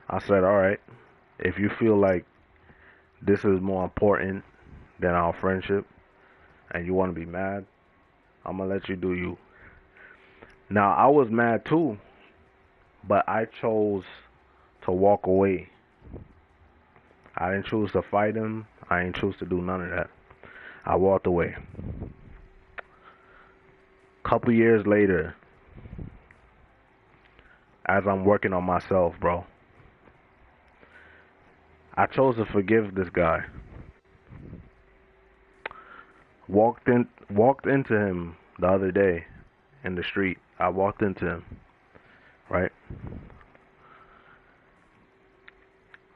I said, alright, if you feel like this is more important than our friendship and you want to be mad, I'm going to let you do you. Now, I was mad too, but I chose to walk away. I didn't choose to fight him. I didn't choose to do none of that. I walked away. Couple years later, as I'm working on myself, bro, I chose to forgive this guy. Walked into him the other day in the street. I walked into him, right?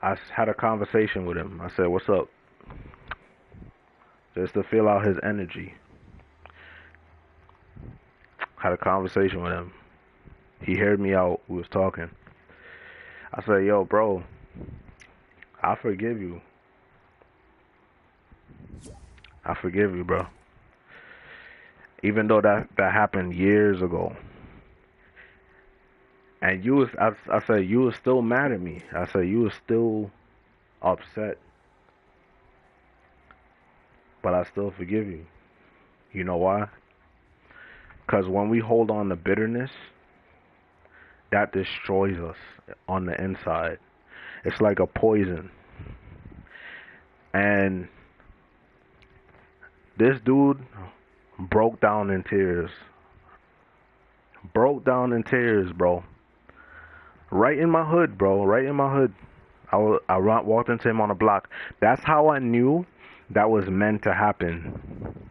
I had a conversation with him. I said, "What's up?" Just to feel out his energy. Had a conversation with him. He heard me out. We was talking. I said, "Yo, bro, I forgive you. I forgive you, bro. Even though that happened years ago. And I said, you was still mad at me. I said, you was still upset. But I still forgive you. You know why? Because when we hold on to bitterness, that destroys us on the inside. It's like a poison. And this dude broke down in tears. Broke down in tears, bro. Right in my hood, bro. Right in my hood. I walked into him on a block. That's how I knew that was meant to happen.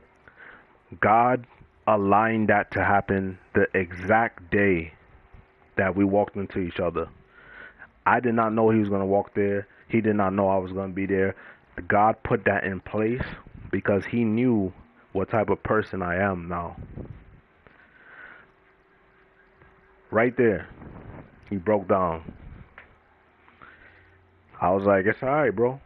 God aligned that to happen the exact day that we walked into each other. I did not know he was going to walk there. He did not know I was going to be there. God put that in place because he knew what type of person I am now. Right there, he broke down. I was like, it's alright, bro.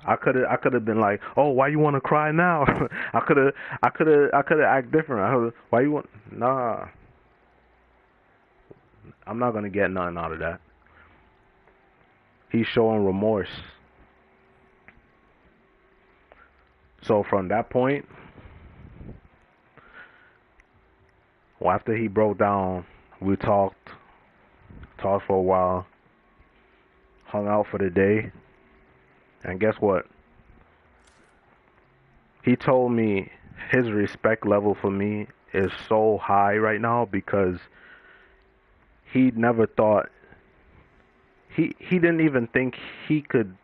I could have been like, oh, why you want to cry now? I could have act different. Why you want? Nah, I'm not gonna get nothing out of that. He's showing remorse. So from that point, well, after he broke down, we talked for a while, hung out for the day, and guess what? He told me his respect level for me is so high right now because he never thought he didn't even think he could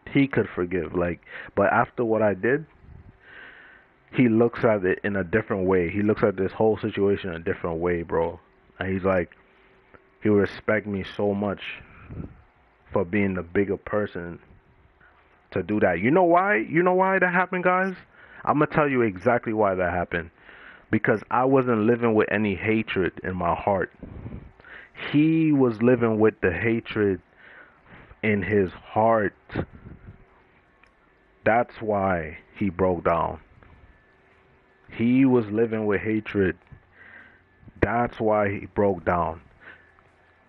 forgive, like, but after what I did, he looks at it in a different way. He looks at this whole situation in a different way, bro. And he's like, he respect me so much for being the bigger person to do that. You know why? You know why that happened, guys? I'm gonna tell you exactly why that happened. Because I wasn't living with any hatred in my heart. He was living with the hatred in his heart. That's why he broke down. He was living with hatred. That's why he broke down.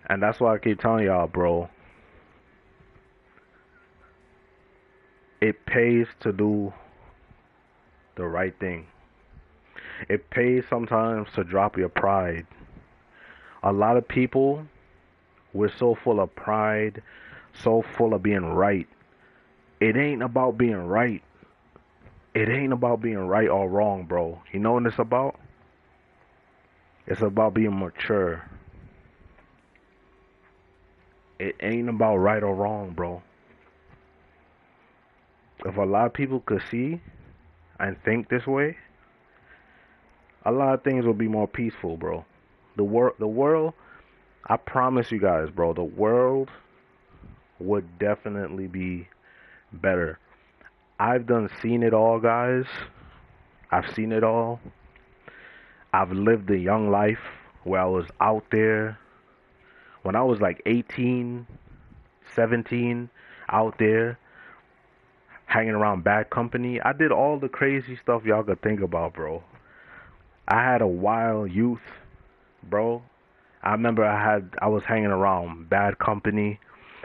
And that's why I keep telling y'all, bro. It pays to do the right thing. It pays sometimes to drop your pride. A lot of people, we're so full of pride, so full of being right. It ain't about being right. It ain't about being right or wrong, bro. You know what it's about? It's about being mature. It ain't about right or wrong, bro. If a lot of people could see and think this way, a lot of things will be more peaceful, bro. The world, I promise you guys, bro, the world would definitely be better. I've done seen it all, guys. I've seen it all. I've lived a young life where I was out there when I was like 18, 17, out there hanging around bad company. I did all the crazy stuff y'all could think about, bro. I had a wild youth, bro. I remember I was hanging around bad company.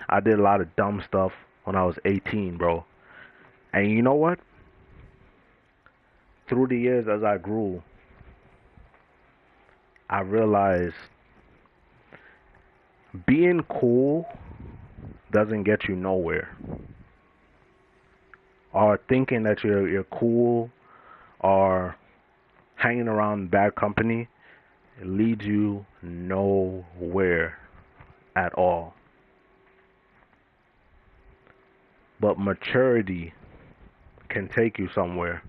I did a lot of dumb stuff when I was 18, bro. And you know what? Through the years as I grew, I realized being cool doesn't get you nowhere. Or thinking that you're cool or hanging around bad company, it leads you nowhere at all. But maturity can take you somewhere.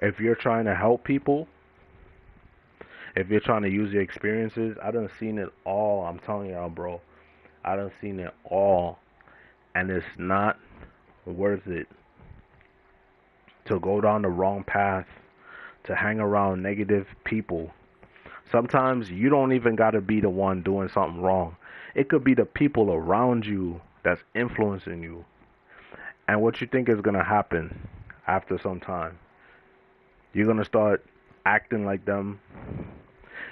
If you're trying to help people, if you're trying to use your experiences, I done seen it all. I'm telling y'all, bro. I done seen it all. And it's not worth it to go down the wrong path, to hang around negative people. Sometimes you don't even got to be the one doing something wrong. It could be the people around you that's influencing you. And what you think is going to happen after some time? You're going to start acting like them.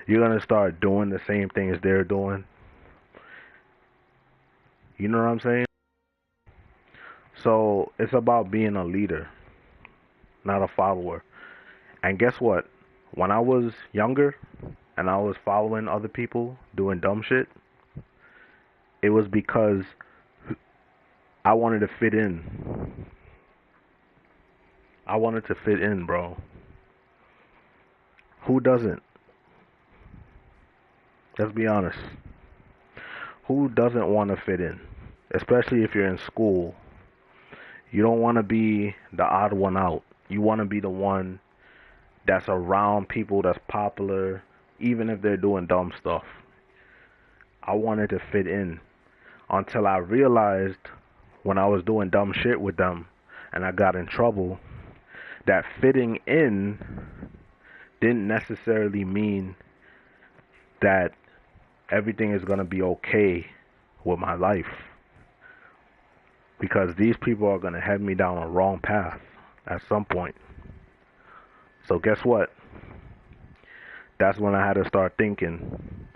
You're going to start doing the same things they're doing. You know what I'm saying? So it's about being a leader, not a follower. And guess what? When I was younger and I was following other people doing dumb shit, it was because I wanted to fit in. I wanted to fit in, bro. Who doesn't? Let's be honest. Who doesn't want to fit in? Especially if you're in school. You don't want to be the odd one out. You want to be the one that's around people that's popular, even if they're doing dumb stuff. I wanted to fit in until I realized when I was doing dumb shit with them and I got in trouble that fitting in didn't necessarily mean that everything is going to be okay with my life. Because these people are going to head me down a wrong path at some point. So guess what? That's when I had to start thinking,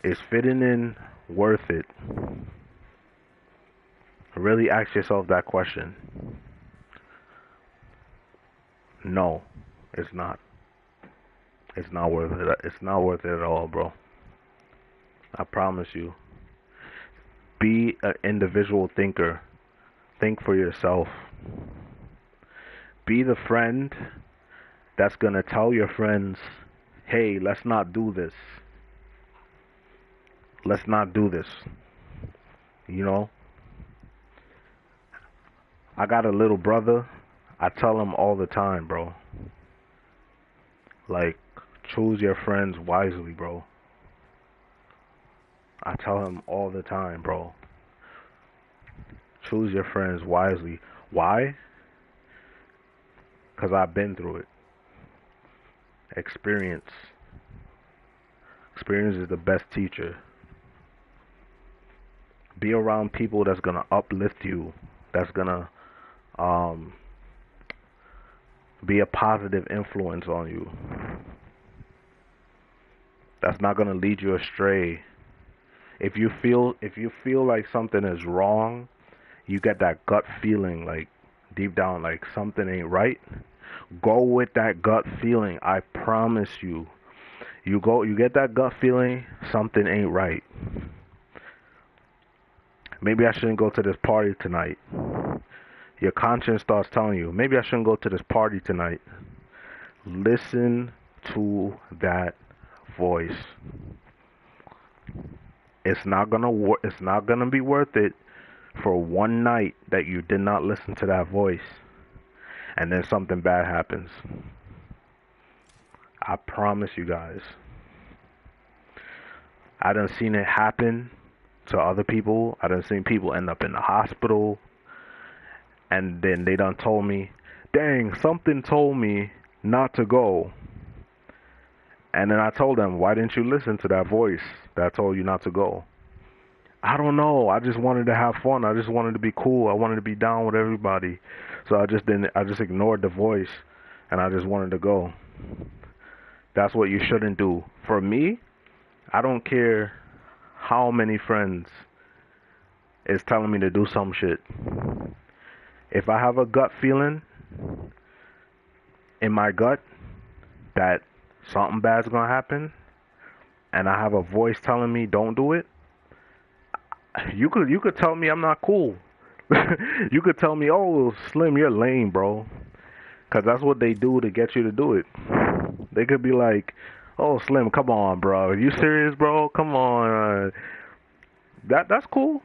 is fitting in worth it? Really ask yourself that question. No, it's not. It's not worth it. It's not worth it at all, bro. I promise you. Be an individual thinker. Think for yourself. Be the friend that's gonna tell your friends, hey, let's not do this. Let's not do this. You know, I got a little brother. I tell him all the time, bro. Like, choose your friends wisely, bro. I tell him all the time, bro. Choose your friends wisely. Why? Because I've been through it. Experience. Experience is the best teacher. Be around people that's gonna uplift you. That's gonna um, be a positive influence on you. That's not gonna lead you astray. If you feel like something is wrong, you get that gut feeling like deep down like something ain't right. Go with that gut feeling. I promise you. You get that gut feeling something ain't right. Maybe I shouldn't go to this party tonight. Your conscience starts telling you, maybe I shouldn't go to this party tonight. Listen to that voice. It's not gonna be worth it for one night that you did not listen to that voice, and then something bad happens. I promise you guys. I done seen it happen to other people. I done seen people end up in the hospital, and then they done told me, "Dang, something told me not to go." And then I told them, "Why didn't you listen to that voice that told you not to go?" I don't know. I just wanted to have fun. I just wanted to be cool. I wanted to be down with everybody. So I just didn't. I just ignored the voice, and I just wanted to go. That's what you shouldn't do. For me, I don't care how many friends is telling me to do some shit. If I have a gut feeling in my gut that something bad's gonna happen, and I have a voice telling me don't do it, you could tell me I'm not cool. You could tell me, oh, Slim, you're lame, bro. Because that's what they do to get you to do it. They could be like, oh, Slim, come on, bro. Are you serious, bro? Come on. That's cool.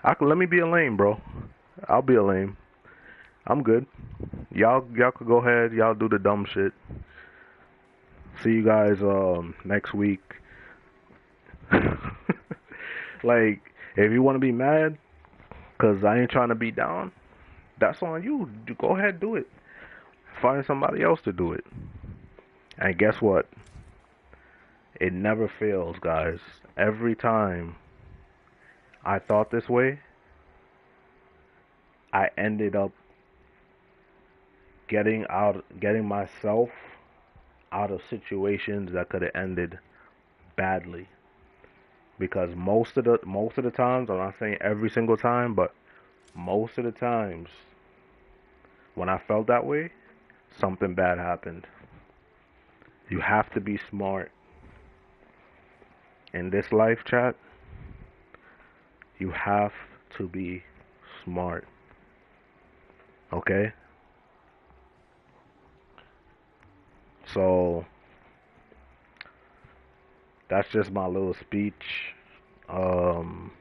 Let me be a lame, bro. I'll be a lame. I'm good. Y'all could go ahead. Y'all do the dumb shit. See you guys next week. Like, if you want to be mad, because I ain't trying to be down, that's on you. Go ahead, do it. Find somebody else to do it. And guess what? It never fails, guys. Every time I thought this way, I ended up getting myself out of situations that could have ended badly. Because most of the times, I'm not saying every single time, but most of the times when I felt that way, something bad happened. You have to be smart. In this life, chat, you have to be smart. Okay? So, that's just my little speech. Um,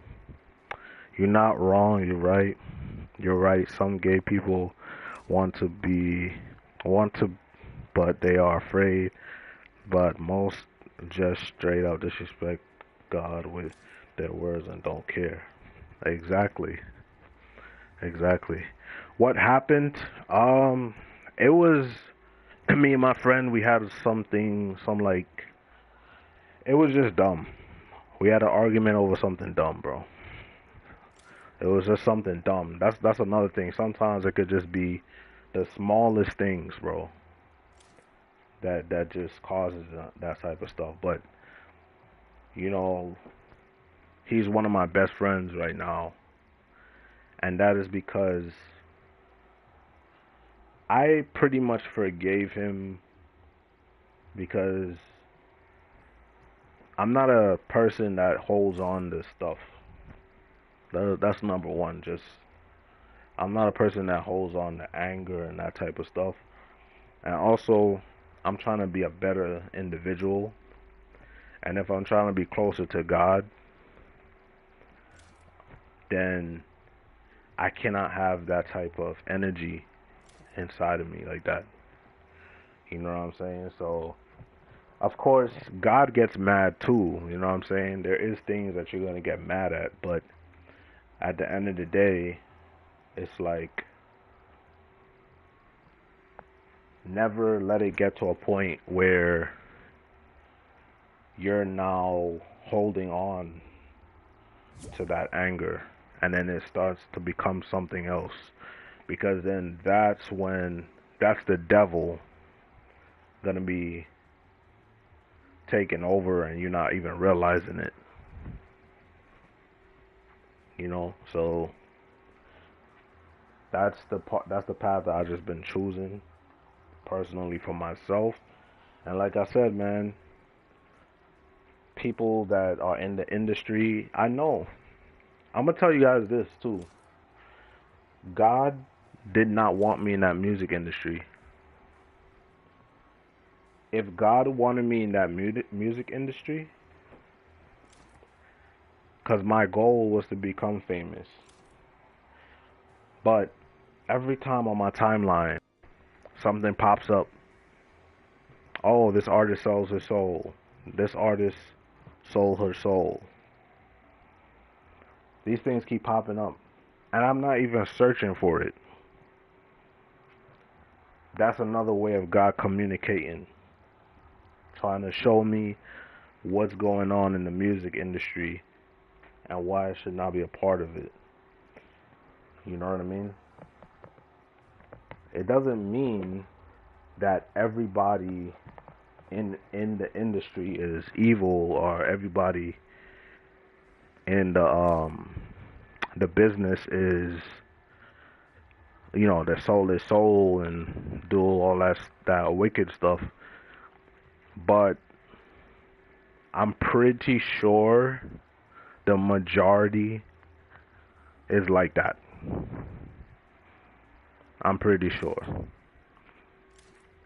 you're not wrong, you're right. You're right. Some gay people want to be, want to, but they are afraid. But most just straight up disrespect God with their words and don't care. Exactly. Exactly. What happened? It was me and my friend. We had some like, it was just dumb. We had an argument over something dumb, bro. It was just something dumb. That's another thing. Sometimes it could just be the smallest things, bro. That just causes that type of stuff. But you know, he's one of my best friends right now, and that is because I pretty much forgave him because I'm not a person that holds on to stuff. That's number one. Just I'm not a person that holds on to anger and that type of stuff. And also, I'm trying to be a better individual. And if I'm trying to be closer to God, then I cannot have that type of energy inside of me like that. You know what I'm saying? So, of course, God gets mad too. You know what I'm saying? There is things that you're going to get mad at, but at the end of the day, it's like never let it get to a point where you're now holding on to that anger and then it starts to become something else, because then that's the devil gonna be taking over and you're not even realizing it, you know. So that's the path that I've just been choosing personally for myself. And like I said, man, people that are in the industry, I know, I'm gonna tell you guys this too. God did not want me in that music industry. If God wanted me in that music industry, because my goal was to become famous, but every time on my timeline something pops up, oh, this artist sells her soul, this artist sold her soul, these things keep popping up, and I'm not even searching for it. That's another way of God communicating, trying to show me what's going on in the music industry and why I should not be a part of it. You know what I mean? It doesn't mean that everybody in the industry is evil, or everybody in the business is, you know, that sold their soul and do all that wicked stuff. But I'm pretty sure the majority is like that. I'm pretty sure.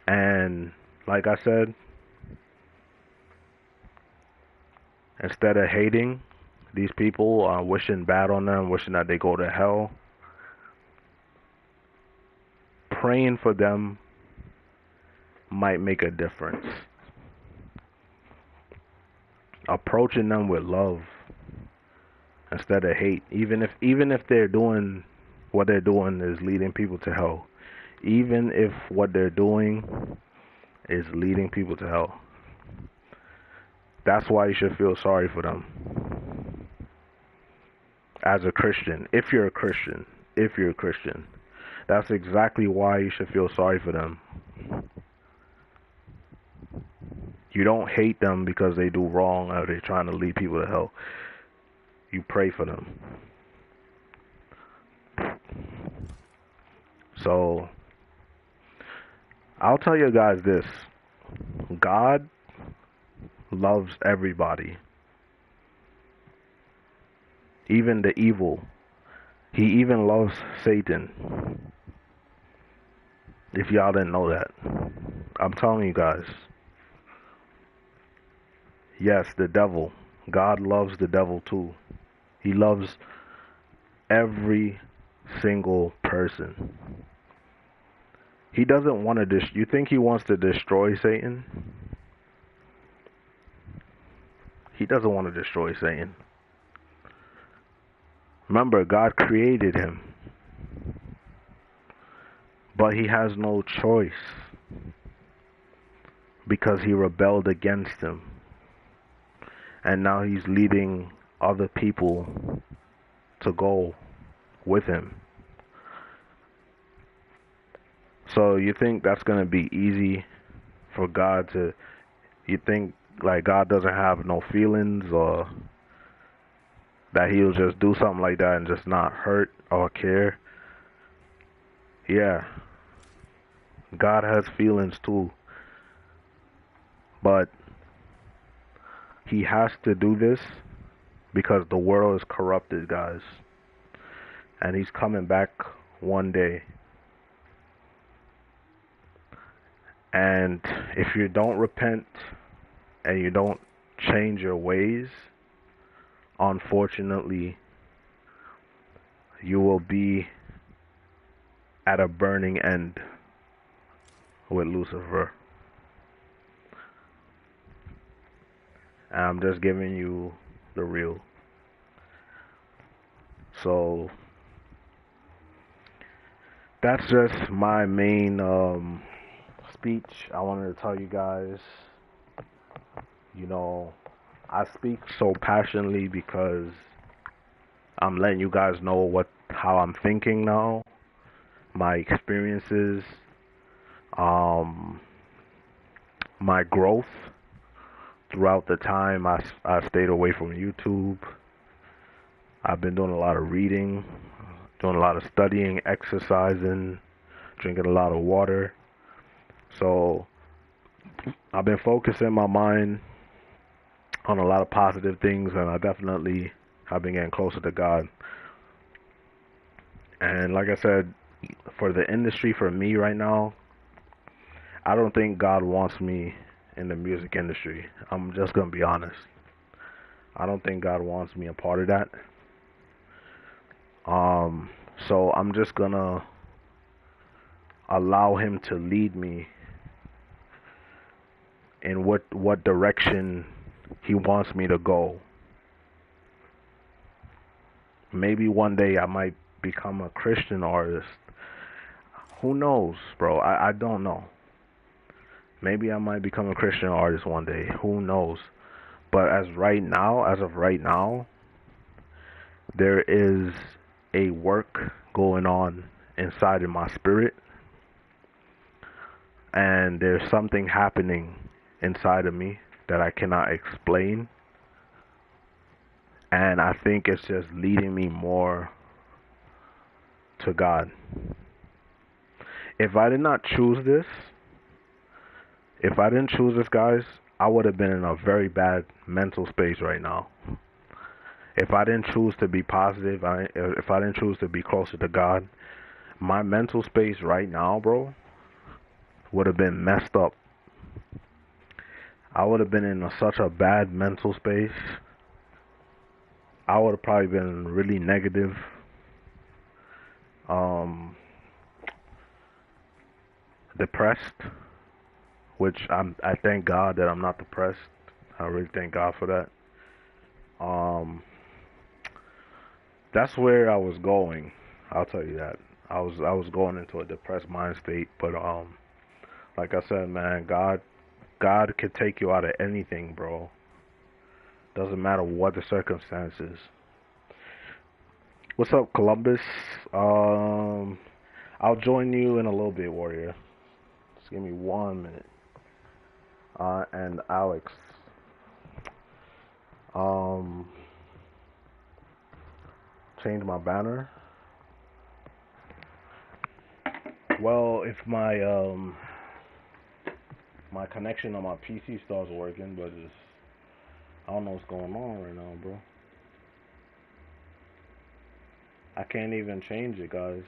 And like I said, instead of hating these people, wishing bad on them, wishing that they go to hell, praying for them might make a difference. Approaching them with love instead of hate, even if they're doing what they're doing is leading people to hell, even if what they're doing is leading people to hell, that's why you should feel sorry for them as a Christian. If you're a Christian, that's exactly why you should feel sorry for them. You don't hate them because they do wrong or they're trying to lead people to hell. You pray for them. So I'll tell you guys this: God loves everybody, even the evil. He even loves Satan. If y'all didn't know that, I'm telling you guys. Yes, the devil. God loves the devil too. He loves every single person. He doesn't want to you think he wants to destroy Satan? He doesn't want to destroy Satan. Remember, God created him, but he has no choice because he rebelled against him. And now he's leading other people to go with him. So you think that's going to be easy for God to, you think like God doesn't have no feelings, or that he'll just do something like that and just not hurt or care? Yeah. God has feelings too, but he has to do this because the world is corrupted, guys. And he's coming back one day. And if you don't repent and you don't change your ways, unfortunately, you will be at a burning end with Lucifer. And I'm just giving you the real. So that's just my main speech. I wanted to tell you guys, you know, I speak so passionately because I'm letting you guys know how I'm thinking now, my experiences, um, my growth throughout the time I stayed away from YouTube. I've been doing a lot of reading, doing a lot of studying, exercising, drinking a lot of water. So I've been focusing my mind on a lot of positive things, and I definitely have been getting closer to God. And like I said, for the industry, for me right now, I don't think God wants me in the music industry. I'm just gonna be honest. I don't think God wants me a part of that. So I'm just gonna allow him to lead me in what direction he wants me to go. Maybe one day I might become a Christian artist. Who knows, bro? I don't know. Maybe I might become a Christian artist one day. Who knows? But as of right now, there is a work going on inside of my spirit, and there's something happening inside of me that I cannot explain, and I think it's just leading me more to God. If I did not choose this, if I didn't choose this, guys, I would have been in a very bad mental space right now. If I didn't choose to be positive, if I didn't choose to be closer to God, my mental space right now, bro, would have been messed up. I would have been in such a bad mental space. I would have probably been really negative. Depressed, which I thank God that I'm not depressed. I really thank God for that. That's where I was going. I'll tell you that. I was going into a depressed mind state, but like I said, man, God could take you out of anything, bro. Doesn't matter what the circumstances. What's up, Columbus? I'll join you in a little bit, Warrior. Just give me 1 minute. And Alex. Change my banner. Well, if my connection on my PC starts working, but I don't know what's going on right now, bro. I can't even change it, guys.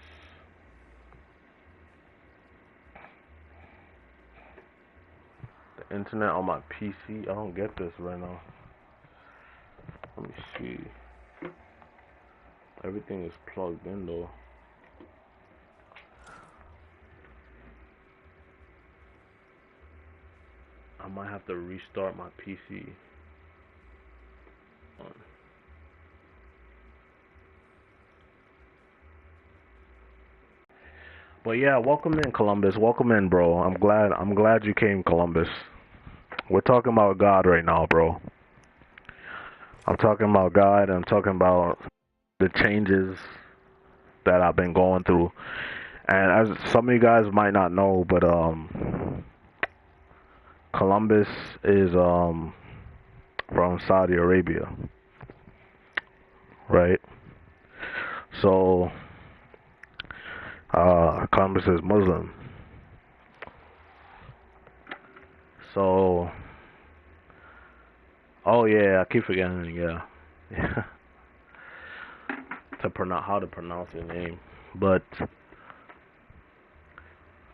The internet on my PC, I don't get this right now. Let me see. Everything is plugged in though. I might have to restart my PC. But yeah, welcome in, Columbus. Welcome in, bro. I'm glad you came, Columbus. We're talking about God right now, bro. I'm talking about God. I'm talking about the changes that I've been going through. And as some of you guys might not know, but Columbus is from Saudi Arabia, right? So Columbus is Muslim, So, oh yeah, I keep forgetting. Yeah, yeah, to pronounce how to pronounce your name. But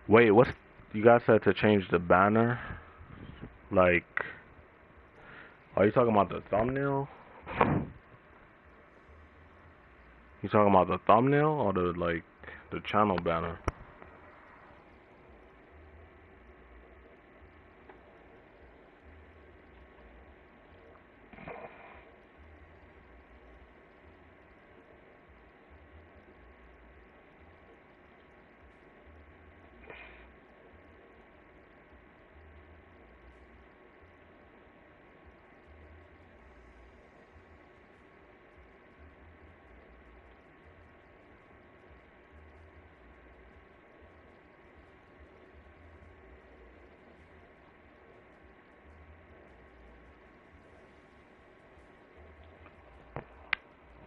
wait, what's you guys said to change the banner? Like, are you talking about the thumbnail? You talking about the thumbnail or the channel banner?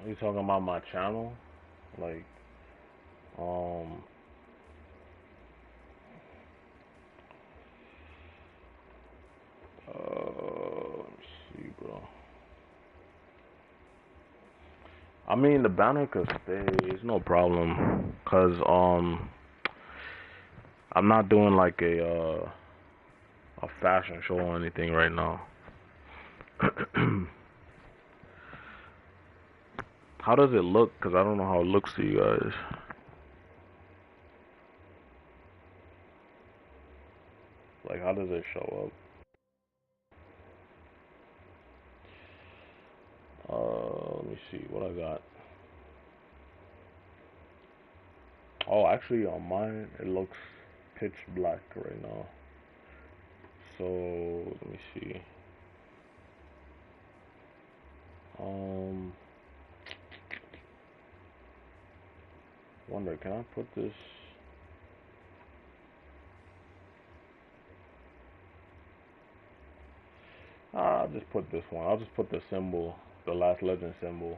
Are you talking about my channel? Like, um, let me see, bro. I mean, the banner could stay. It's no problem. Cause I'm not doing like a fashion show or anything right now. How does it look? Cause I don't know how it looks to you guys. Like, how does it show up? Let me see what I got. Oh, actually, on mine it looks pitch black right now. So let me see. Um, wonder, can I put this? I'll just put this one. I'll just put the symbol, the Last Legend symbol,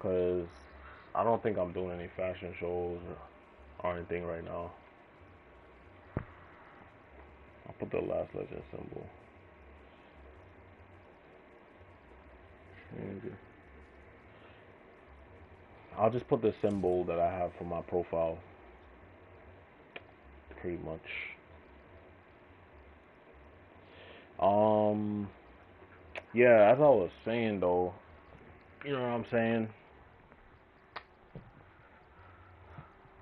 cause I don't think I'm doing any fashion shows or anything right now. I'll put the Last Legend symbol. I'll just put the symbol that I have for my profile, pretty much. Um, yeah, as I was saying though, you know what I'm saying?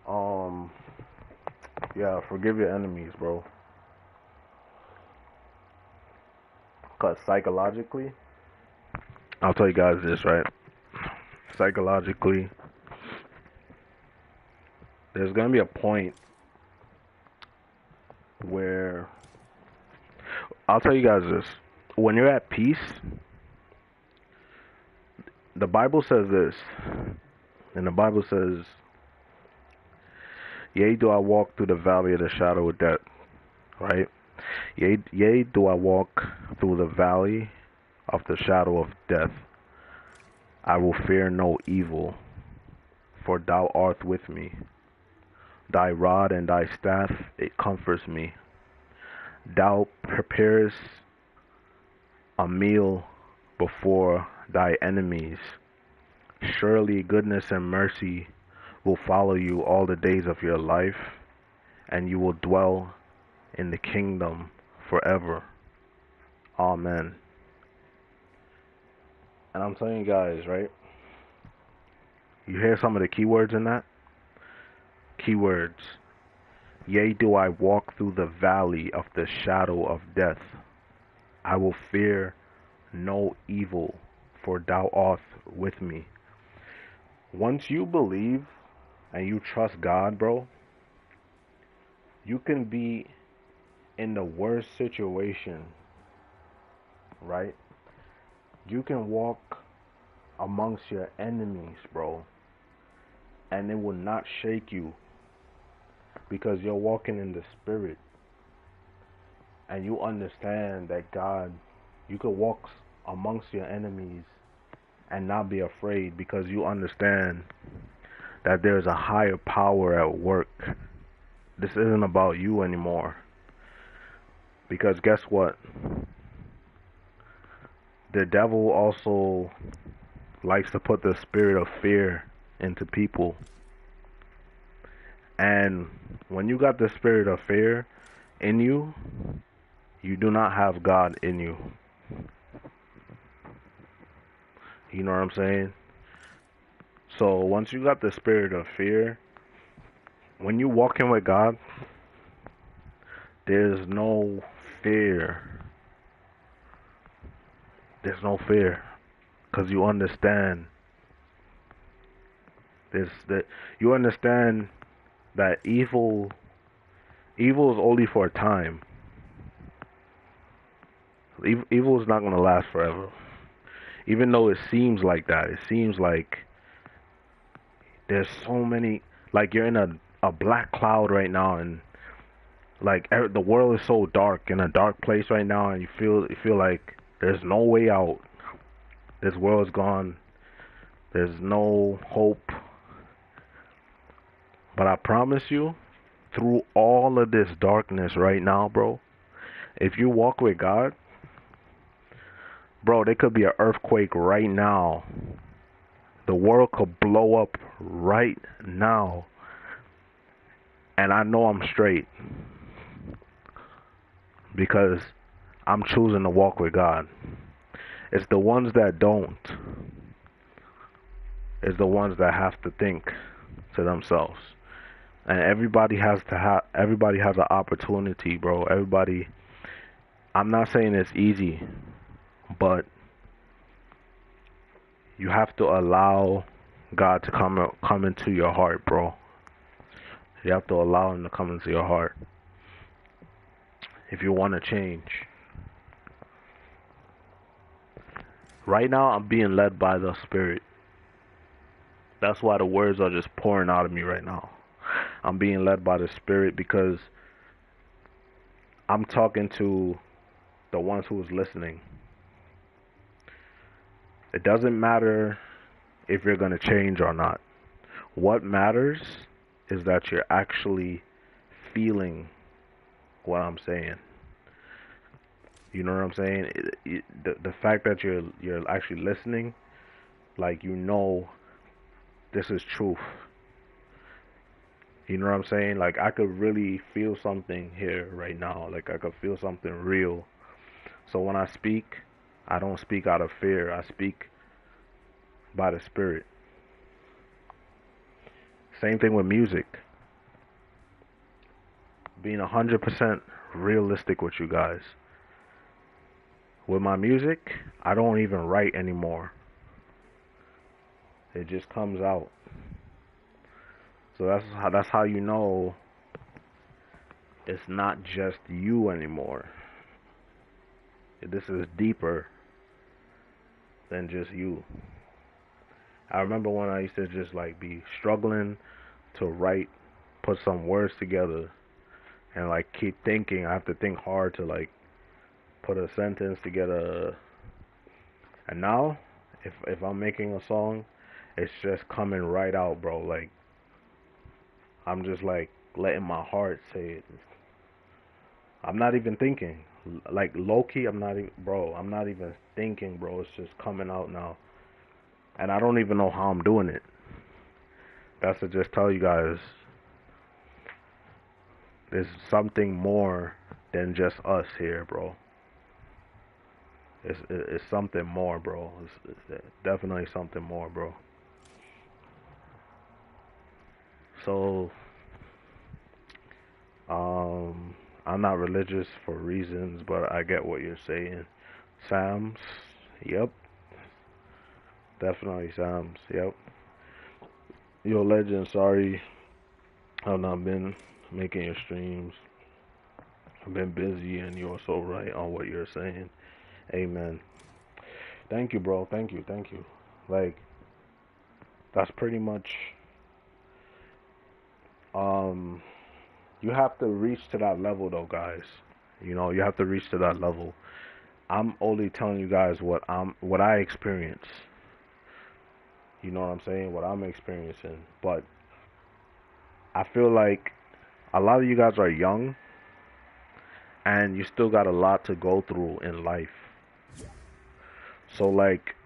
Um, yeah, forgive your enemies, bro. Cause psychologically, I'll tell you guys this, right? Psychologically, there's gonna be a point where I'll tell you guys this. When you're at peace, the Bible says this, and the Bible says, "Yea, do I walk through the valley of the shadow of death," right? Yea, do I walk through the valley of the shadow of death, I will fear no evil, for thou art with me. Thy rod and thy staff, it comforts me. Thou preparest a meal before thy enemies. Surely goodness and mercy will follow you all the days of your life, and you will dwell in the kingdom forever. Amen. And I'm telling you guys, right? You hear some of the keywords in that? Keywords. Yea, do I walk through the valley of the shadow of death, I will fear no evil, for thou art with me. Once you believe and you trust God, bro, you can be in the worst situation, right? You can walk amongst your enemies, bro, and it will not shake you because you're walking in the spirit and you understand that God, you could walk amongst your enemies and not be afraid because you understand that there's a higher power at work. This isn't about you anymore. Because guess what? The devil also likes to put the spirit of fear into people. And when you got the spirit of fear in you, you do not have God in you. You know what I'm saying? So once you got the spirit of fear, when you walk in with God, there's no fear. There's no fear. Because you understand this, that you understand that evil is only for a time. Evil is not going to last forever. Even though it seems like that, it seems like there's so many, like you're in a black cloud right now, and like the world is so dark, in a dark place right now, and you feel like there's no way out. This world's gone. There's no hope. But I promise you, through all of this darkness right now, bro, if you walk with God, bro, there could be an earthquake right now. The world could blow up right now. And I know I'm straight because I'm choosing to walk with God. It's the ones that don't. It's the ones that have to think to themselves. And everybody has an opportunity, bro. Everybody, I'm not saying it's easy, but you have to allow God to come into your heart, bro. You have to allow him to come into your heart if you want to change. Right now I'm being led by the Spirit. That's why the words are just pouring out of me right now. I'm being led by the Spirit because I'm talking to the ones who is listening. It doesn't matter if you're going to change or not. What matters is that you're actually feeling what I'm saying. You know what I'm saying? The fact that you're actually listening, like you know, this is truth. You know what I'm saying? Like I could really feel something here right now. Like I could feel something real. So when I speak, I don't speak out of fear. I speak by the Spirit. Same thing with music. Being 100% realistic with you guys. With my music, I don't even write anymore. It just comes out. So that's how you know it's not just you anymore. This is deeper than just you. I remember when I used to just like be struggling to write, put some words together, and like keep thinking. I have to think hard to like put a sentence together. And now, if I'm making a song, it's just coming right out, bro. Like I'm just like letting my heart say it. I'm not even thinking. Like low key, I'm not even, bro. I'm not even thinking, bro. It's just coming out now, and I don't even know how I'm doing it. That's to just tell you guys, there's something more than just us here, bro. It's something more, bro. It's definitely something more, bro. So, I'm not religious for reasons, but I get what you're saying. Psalms, yep, definitely Psalms, yep. Yo, legend, sorry I've not been making your streams. I've been busy, and you're so right on what you're saying. Amen. Thank you, bro. Thank you. Thank you. Like, that's pretty much, um, you have to reach to that level, though, guys. You know, you have to reach to that level. I'm only telling you guys what I experience. You know what I'm saying? What I'm experiencing. But I feel like a lot of you guys are young, and you still got a lot to go through in life. So like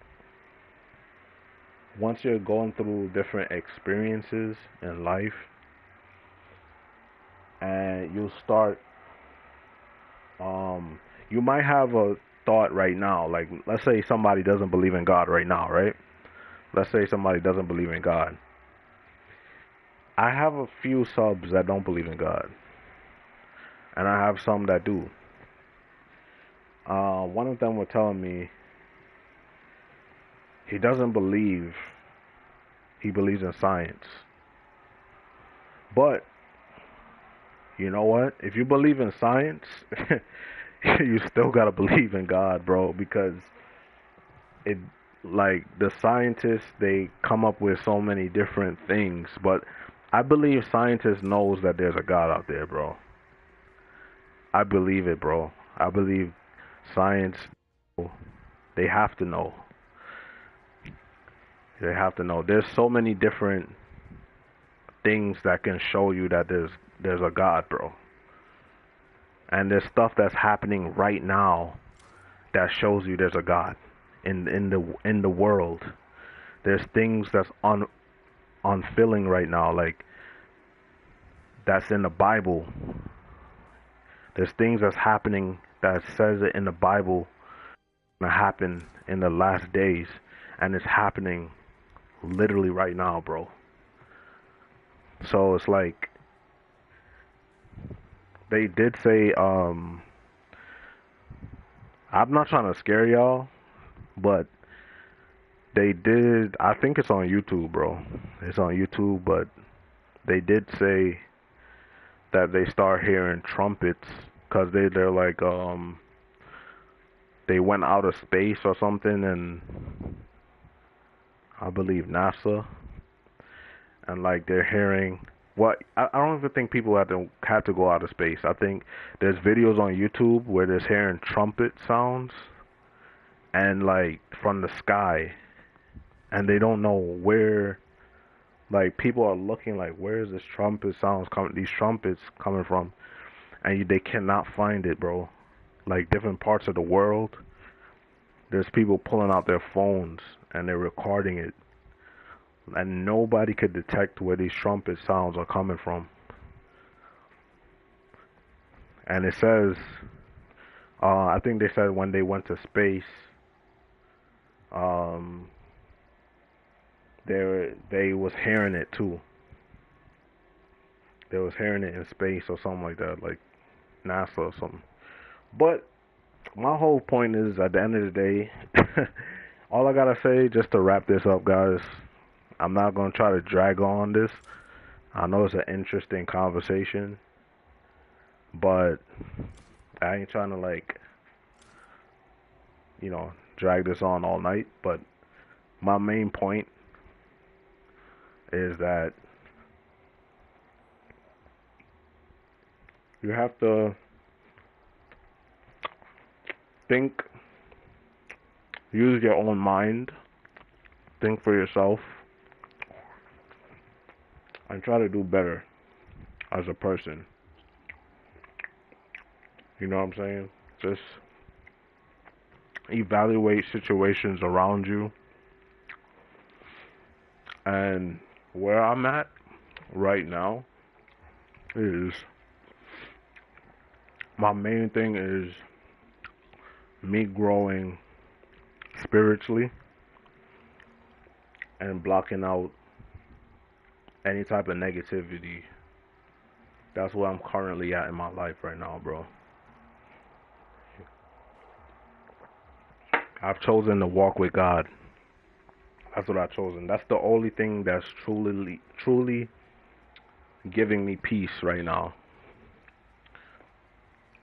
once you're going through different experiences in life and you start you might have a thought right now, like let's say somebody doesn't believe in God right now, right? Let's say somebody doesn't believe in God. I have a few subs that don't believe in God, and I have some that do. One of them were telling me he doesn't believe, he believes in science. But you know what? If you believe in science, you still gotta believe in God, bro, because it like the scientists, they come up with so many different things, but I believe scientists knows that there's a God out there, bro. I believe it, bro. I believe science, they have to know. They have to know. There's so many different things that can show you that there's a God, bro. And there's stuff that's happening right now that shows you there's a God in the world. There's things that's unfilling right now, like that's in the Bible. There's things that's happening that says it in the Bible gonna happen in the last days, and it's happening literally right now, bro. So it's like they did say, I'm not trying to scare y'all, but they did. I think it's on YouTube, bro. It's on YouTube, but they did say that they start hearing trumpets because they're like they went out of space or something, and I believe NASA, and like they're hearing what I don't even think people have to go out of space. I think there's videos on YouTube where there's hearing trumpet sounds and like from the sky, and they don't know where. Like people are looking like, where is this trumpet sounds coming? These trumpets coming from, and they cannot find it, bro. Like different parts of the world, there's people pulling out their phones and they're recording it, and nobody could detect where these trumpet sounds are coming from. And it says, I think they said when they went to space, um, they was hearing it too. They was hearing it in space or something like that, like NASA or something. But my whole point is, at the end of the day, all I gotta say, just to wrap this up, guys, I'm not gonna try to drag on this. I know it's an interesting conversation, but I ain't trying to like, drag this on all night. But my main point is that you have to think, use your own mind, think for yourself, and try to do better as a person. You know what I'm saying? Just evaluate situations around you. And where I'm at right now is, my main thing is me growing spiritually and blocking out any type of negativity. That's where I'm currently at in my life right now, bro. I've chosen to walk with God. That's what I've chosen. That's the only thing that's truly giving me peace right now.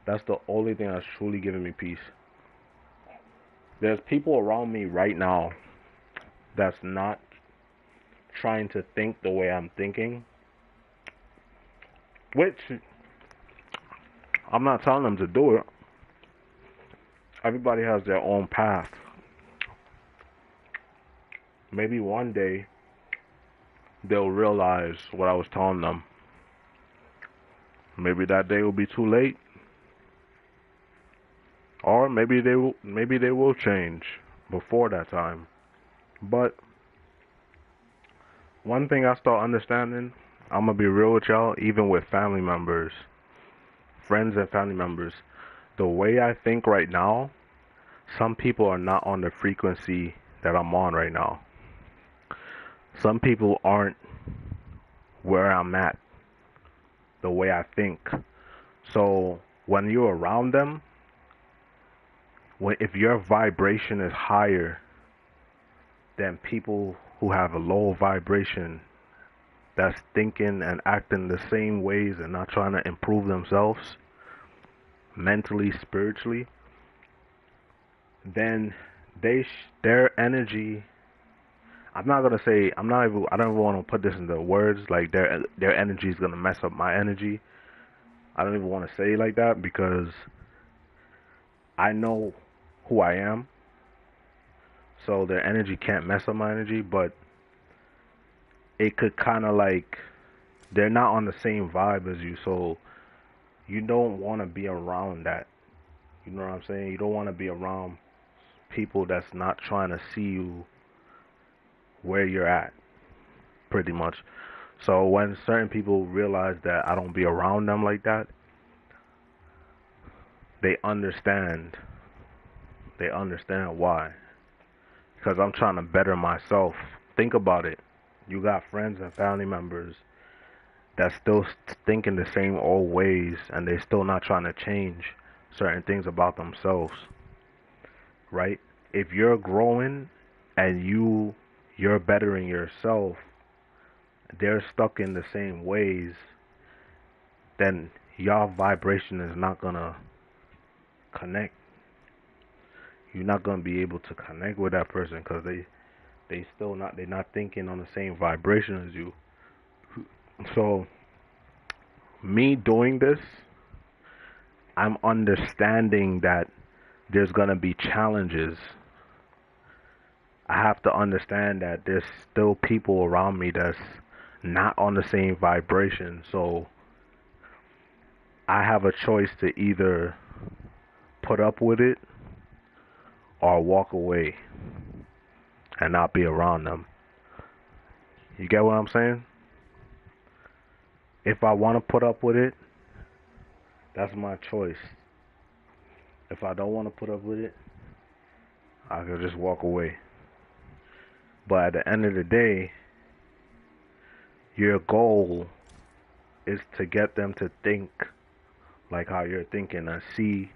That's the only thing that's truly giving me peace. There's people around me right now that's not trying to think the way I'm thinking, which I'm not telling them to do it. Everybody has their own path. Maybe one day they'll realize what I was telling them. Maybe that day will be too late. or maybe they will change before that time. But one thing I start understanding, I'm gonna be real with y'all, even with family members, friends and family members, the way I think right now, some people are not on the frequency that I'm on right now. Some people aren't where I'm at, the way I think. So when you're around them, if your vibration is higher than people who have a low vibration, that's thinking and acting the same ways and not trying to improve themselves mentally, spiritually, then their energy. I don't even want to put this into words like their energy is gonna mess up my energy. I don't even want to say it like that because I know who I am, so their energy can't mess up my energy. But it could kind of like they're not on the same vibe as you, so you don't want to be around that. You know what I'm saying? You don't want to be around people that's not trying to see you where you're at, pretty much. So when certain people realize that I don't be around them like that, they understand. They understand why. Because I'm trying to better myself. Think about it. You got friends and family members that still thinking the same old ways and they still not trying to change certain things about themselves, right? If you're growing and you're bettering yourself, they're stuck in the same ways, then your vibration is not gonna connect. You're not gonna be able to connect with that person because they're not thinking on the same vibration as you. So me doing this, I'm understanding that there's gonna be challenges. I have to understand that there's still people around me that's not on the same vibration. So I have a choice to either put up with it or walk away and not be around them. You get what I'm saying? If I want to put up with it, that's my choice. If I don't want to put up with it, I can just walk away. But at the end of the day, your goal is to get them to think like how you're thinking and see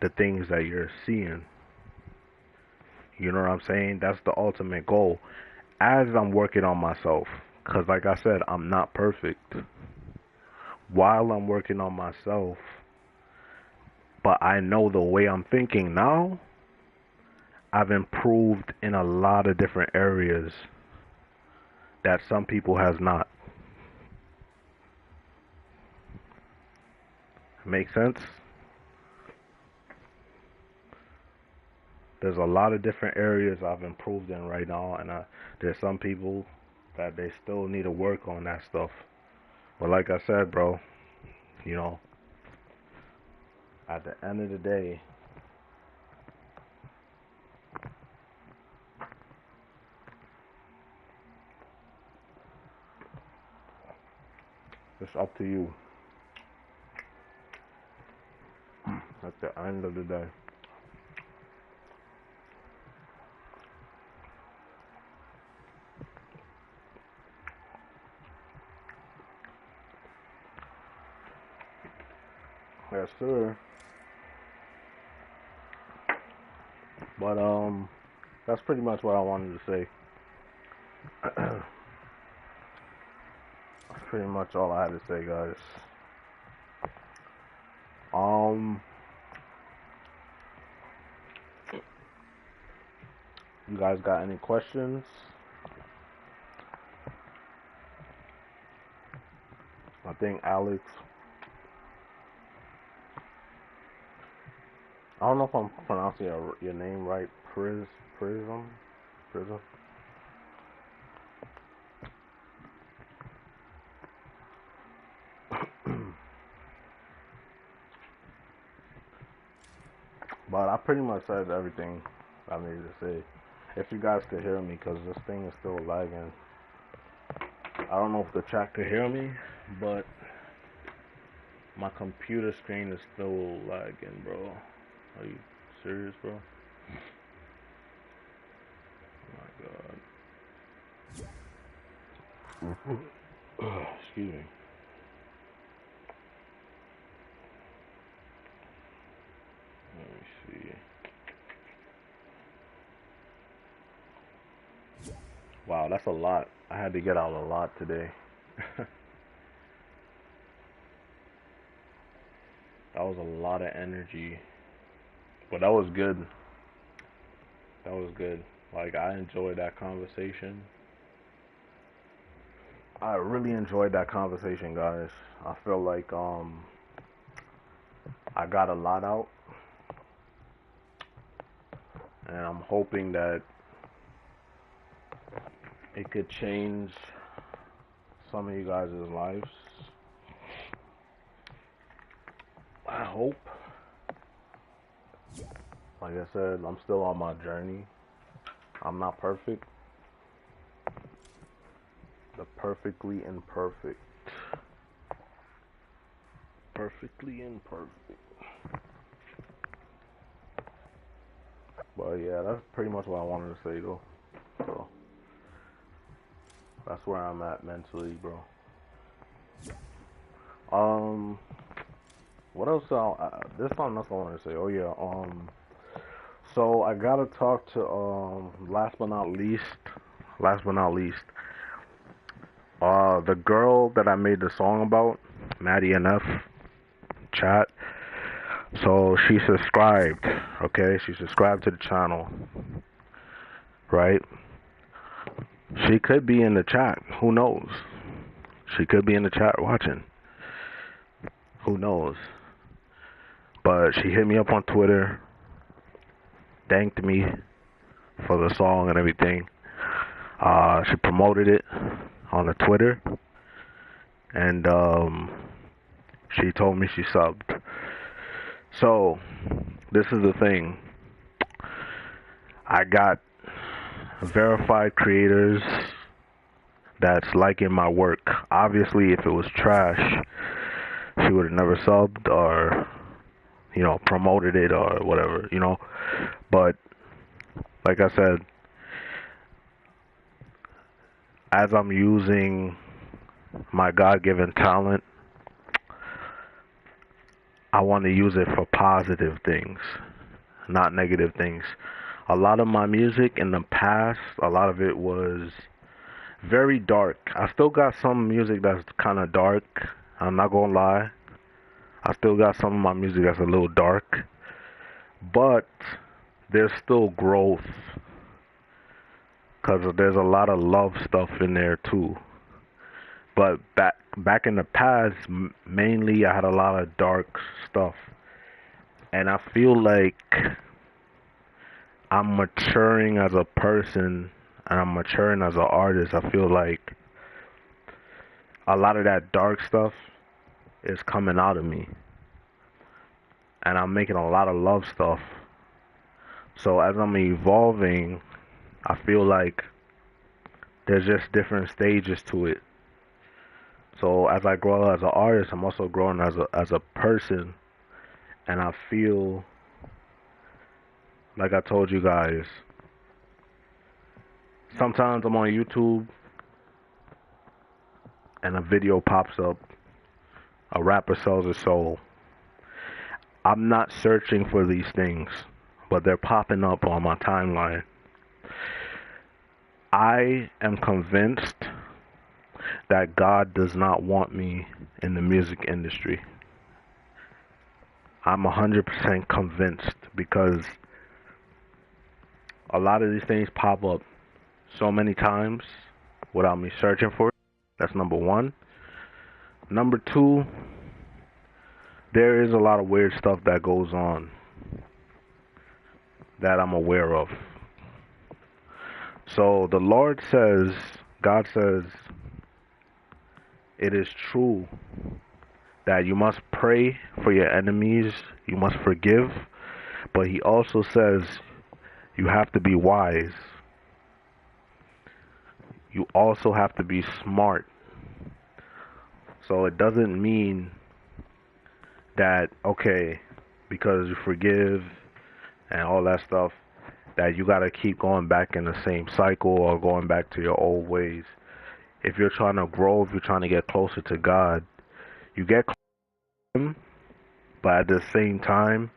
the things that you're seeing. You know what I'm saying? That's the ultimate goal. As I'm working on myself, because like I said, I'm not perfect. While I'm working on myself, but I know the way I'm thinking now, I've improved in a lot of different areas that some people has not. Make sense? There's a lot of different areas I've improved in right now, and there's some people that they still need to work on that stuff. But like I said, bro, you know, at the end of the day, it's up to you. At the end of the day. Yes, sir. But that's pretty much what I wanted to say. That's pretty much all I had to say, guys. Um, you guys got any questions? I think Alex. I don't know if I'm pronouncing your name right. Prism. But I pretty much said everything I needed to say. If you guys could hear me, because this thing is still lagging. I don't know if the chat could hear me, but my computer screen is still lagging, bro. Are you serious, bro? Oh my god. Excuse me. Let me see. Wow, that's a lot. I had to get out a lot today. That was a lot of energy. But that was good. That was good. Like, I enjoyed that conversation. I really enjoyed that conversation, guys. I feel like I got a lot out, and I'm hoping that it could change some of you guys' lives. I hope. Like I said, I'm still on my journey. I'm not perfect. The perfectly imperfect. Perfectly imperfect. But yeah, that's pretty much what I wanted to say though. So that's where I'm at mentally, bro. What else? There's something else I wanted to say. Oh yeah. So I gotta talk to last but not least, the girl that I made the song about, Maddie NF chat. So she subscribed. Okay, she subscribed to the channel. Right? She could be in the chat. Who knows? She could be in the chat watching. Who knows? But she hit me up on Twitter, thanked me for the song and everything. She promoted it on the Twitter, and she told me she subbed. So this is the thing. I got verified creators that's liking my work. Obviously, if it was trash, she would have never subbed or, promoted it or whatever, But like I said, as I'm using my God-given talent, I want to use it for positive things, not negative things. A lot of my music in the past, a lot of it was very dark. I still got some music that's kind of dark. I'm not gonna lie. I still got some of my music that's a little dark. But there's still growth. Because there's a lot of love stuff in there too. But back in the past, mainly I had a lot of dark stuff. And I feel like I'm maturing as a person and I'm maturing as an artist. I feel like a lot of that dark stuff is coming out of me. And I'm making a lot of love stuff. So as I'm evolving, I feel like there's just different stages to it. So as I grow as an artist, I'm also growing as a person. And I feel like I told you guys, sometimes I'm on YouTube and a video pops up, a rapper sells his soul. I'm not searching for these things, but they're popping up on my timeline. I am convinced that God does not want me in the music industry. I'm 100% convinced because a lot of these things pop up so many times without me searching for it. That's number one. Number two, there is a lot of weird stuff that goes on that I'm aware of. So the Lord says, God says, it is true that you must pray for your enemies, you must forgive, but he also says you have to be wise. You also have to be smart. So it doesn't mean that, okay, because you forgive and all that stuff, that you got to keep going back in the same cycle or going back to your old ways. If you're trying to grow, if you're trying to get closer to God, you get closer to Him, but at the same time,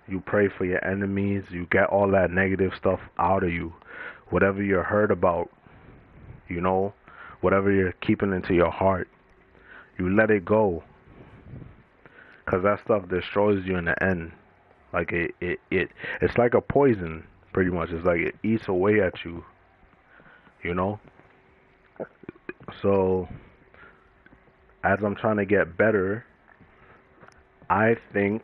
you pray for your enemies. You get all that negative stuff out of you. Whatever you're hurt about, you know, whatever you're keeping into your heart, you let it go. Because that stuff destroys you in the end. Like it's like a poison, pretty much. It's like it eats away at you, you know? So, as I'm trying to get better, I think,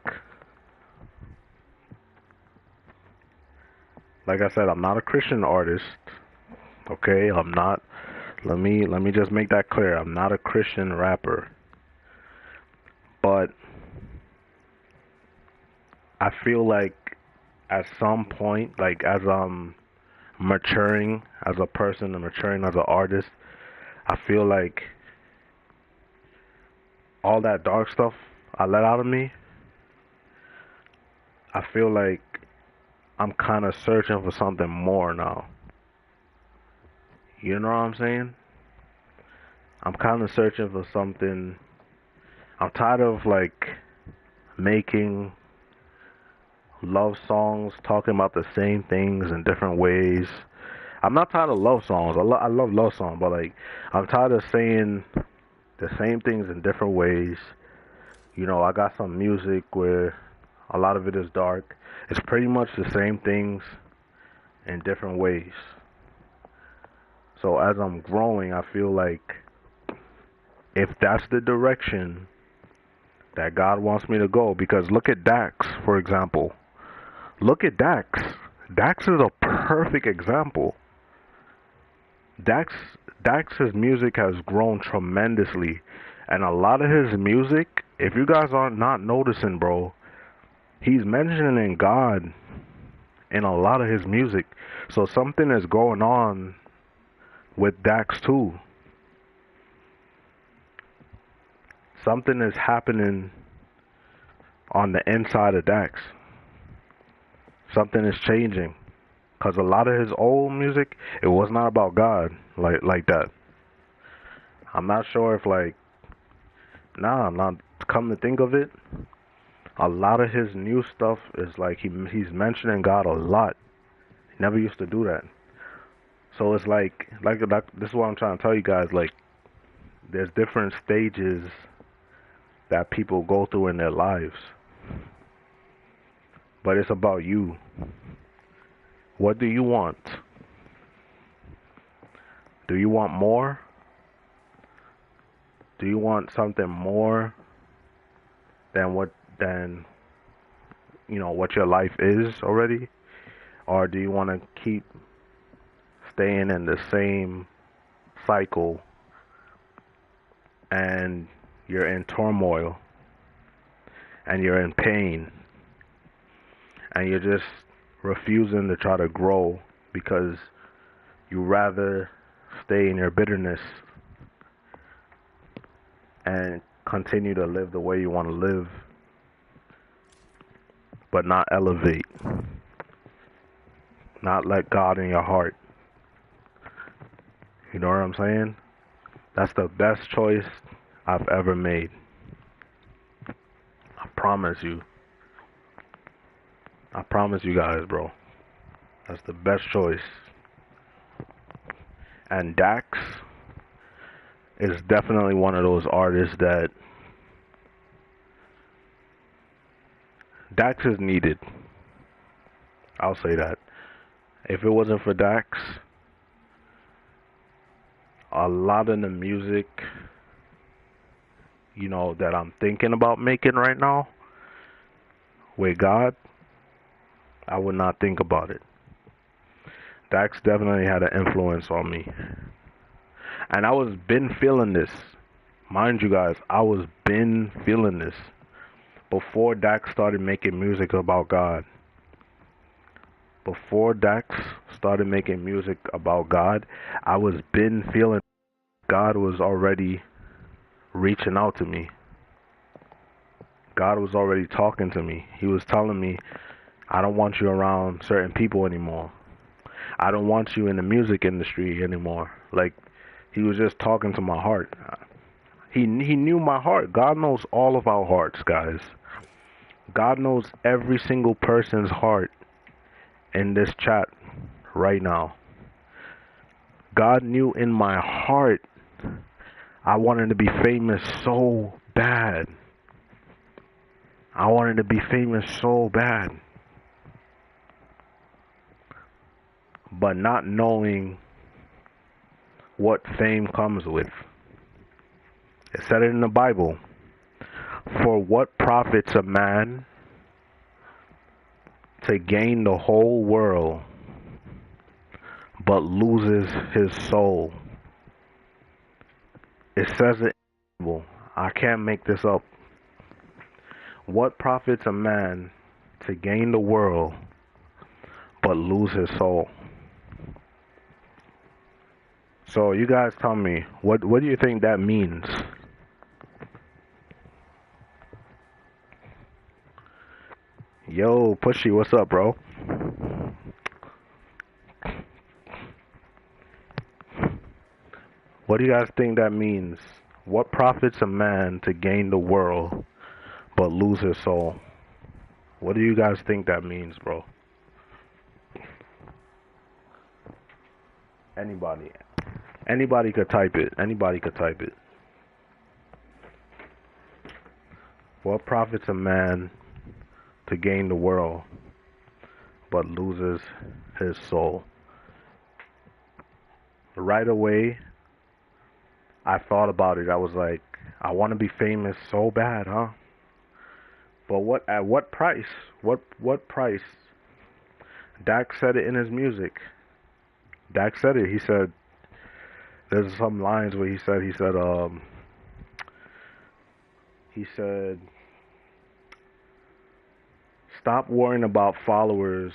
like I said, I'm not a Christian artist. Okay, I'm not. Let me just make that clear. I'm not a Christian rapper. But I feel like at some point, like as I'm maturing as a person and maturing as an artist, I feel like all that dark stuff I let out of me, I feel like I'm kind of searching for something more now. You know what I'm saying? I'm kind of searching for something. I'm tired of like making love songs, talking about the same things in different ways. I'm not tired of love songs. I love love songs, but like I'm tired of saying the same things in different ways. You know, I got some music where a lot of it is dark. It's pretty much the same things in different ways. So as I'm growing, I feel like if that's the direction that God wants me to go, because look at Dax, for example. Look at Dax. Dax is a perfect example. Dax Dax's music has grown tremendously, and a lot of his music, if you guys are not noticing, bro, he's mentioning God in a lot of his music. So something is going on with Dax too. Something is happening on the inside of Dax. Something is changing. Cause a lot of his old music, it was not about God like that. I'm not sure if like, nah, I'm not. Come to think of it, a lot of his new stuff is like he's mentioning God a lot. He never used to do that. So it's like this is what I'm trying to tell you guys. Like, there's different stages that people go through in their lives, but it's about you. What do you want? Do you want more? Do you want something more than what your life is already? Or do you want to keep staying in the same cycle and you're in turmoil and you're in pain and you're just refusing to try to grow because you rather stay in your bitterness and continue to live the way you want to live, but not elevate, not let God in your heart. You know what I'm saying? That's the best choice I've ever made. I promise you. I promise you guys, bro. That's the best choice. And Dax is definitely one of those artists that Dax is needed. I'll say that. If it wasn't for Dax, a lot of the music, that I'm thinking about making right now with God, I would not think about it. Dax definitely had an influence on me. And I was been feeling this. Mind you guys, I was been feeling this before Dax started making music about God, before Dax started making music about God, I was been feeling God was already reaching out to me. God was already talking to me. He was telling me, I don't want you around certain people anymore. I don't want you in the music industry anymore. Like, he was just talking to my heart. He knew my heart. God knows all of our hearts, guys. God knows every single person's heart in this chat right now. God knew in my heart I wanted to be famous so bad. I wanted to be famous so bad. But not knowing what fame comes with. It said it in the Bible. For what profits a man to gain the whole world but loses his soul? It says it in the Bible. I can't make this up. What profits a man to gain the world but lose his soul? So you guys tell me, what do you think that means? Yo, Pushy, what's up, bro? What do you guys think that means? What profits a man to gain the world but lose his soul? What do you guys think that means, bro? Anybody. Anybody could type it. Anybody could type it. What profits a man to gain the world but loses his soul? Right away, I thought about it. I was like, I want to be famous so bad, huh? But at what price? What price? Dax said it in his music. Dax said it. He said, there's some lines where he said, stop worrying about followers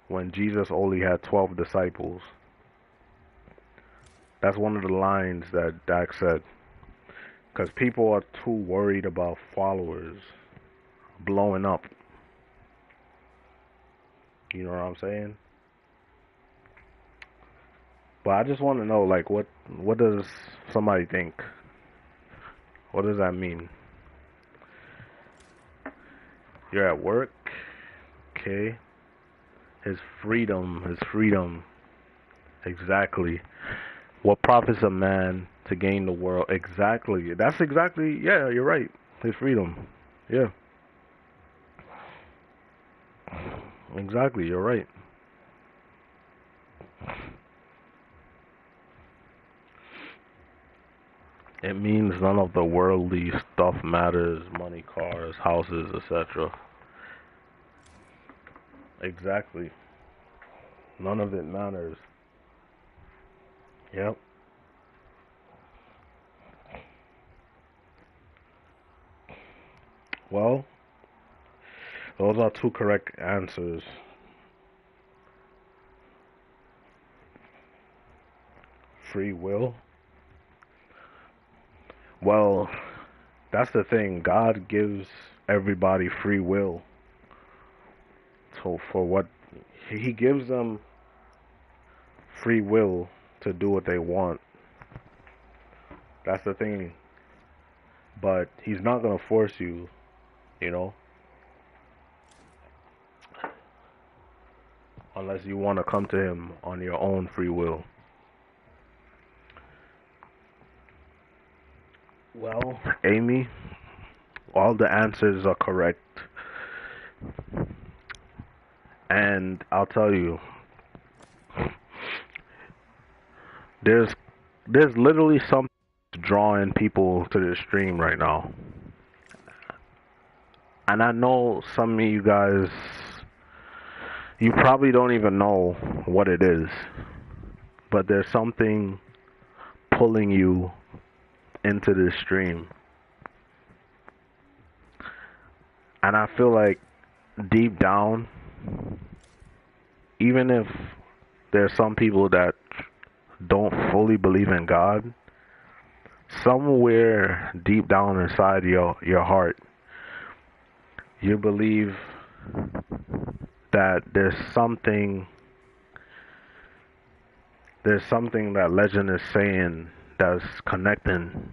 when Jesus only had 12 disciples. That's one of the lines that Dax said. Because people are too worried about followers blowing up. You know what I'm saying? But I just want to know, like, what does somebody think? What does that mean? You're at work? Okay. His freedom. Exactly. What profits a man to gain the world? Exactly. That's exactly, yeah, you're right. His freedom. Yeah. Exactly, you're right. It means none of the worldly stuff matters, money, cars, houses, etc. Exactly. None of it matters. Yep. Well, those are two correct answers. Free will. Well, that's the thing. God gives everybody free will. So for what he gives them free will to do what they want. That's the thing. But he's not gonna force you, you know, unless you want to come to him on your own free will. Well, Amy, all the answers are correct. And I'll tell you, there's literally something drawing people to this stream right now. And I know some of you guys, you probably don't even know what it is. But there's something pulling you into this stream. And I feel like deep down, even if there's some people that don't fully believe in God, somewhere deep down inside your heart, you believe that there's something that legend is saying that's connecting,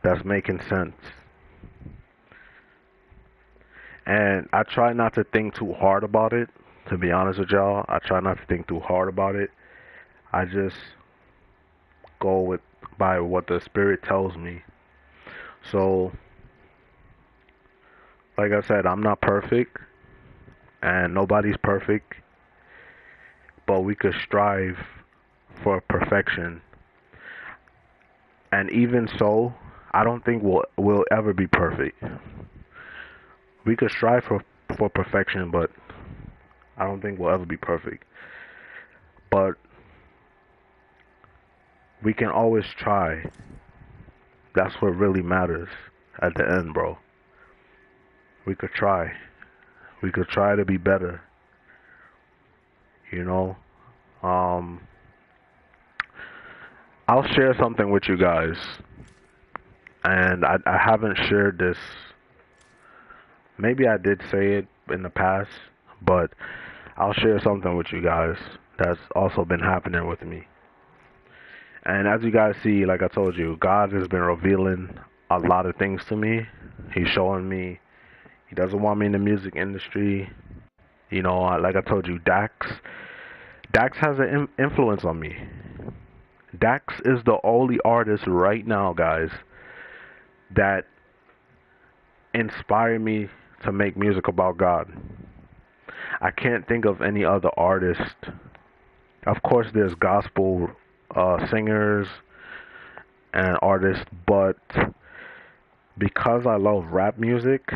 that's making sense. And I try not to think too hard about it, to be honest with y'all. I try not to think too hard about it. I just go with by what the spirit tells me. So, like I said, I'm not perfect and nobody's perfect, but we could strive for perfection. And even so, I don't think we'll ever be perfect. We could strive for perfection, but I don't think we'll ever be perfect. But we can always try. That's what really matters at the end, bro. We could try. We could try to be better, you know? Um, I'll share something with you guys. And I haven't shared this. Maybe I did say it in the past, but I'll share something with you guys that's also been happening with me. And as you guys see, like I told you, God has been revealing a lot of things to me. He's showing me he doesn't want me in the music industry. You know, like I told you, Dax has an influence on me. Dax is the only artist right now, guys, that inspired me to make music about God. I can't think of any other artist. Of course, there's gospel singers and artists, but because I love rap music,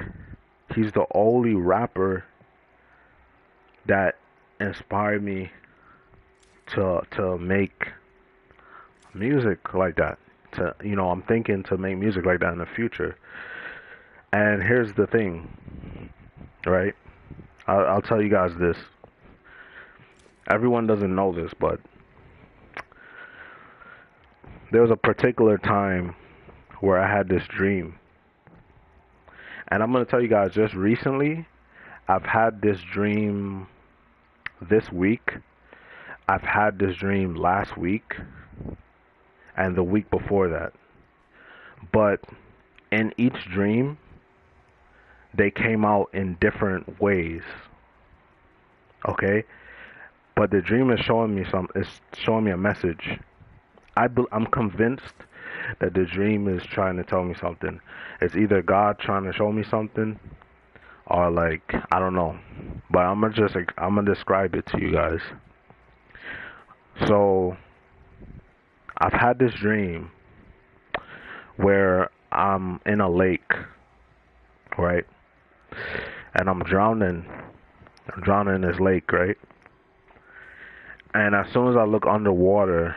he's the only rapper that inspired me to make music like that. I'm thinking to make music like that in the future. And here's the thing, right? I'll tell you guys this. Everyone doesn't know this, but there was a particular time where I had this dream. And I'm going to tell you guys, just recently, I've had this dream this week. I've had this dream last week and the week before that. But in each dream, they came out in different ways. Okay? But the dream is showing me a message. I'm convinced that the dream is trying to tell me something. It's either God trying to show me something, or like I don't know. But I'm gonna describe it to you guys. So I've had this dream where I'm in a lake, right? And I'm drowning. I'm drowning in this lake, right? And as soon as I look underwater,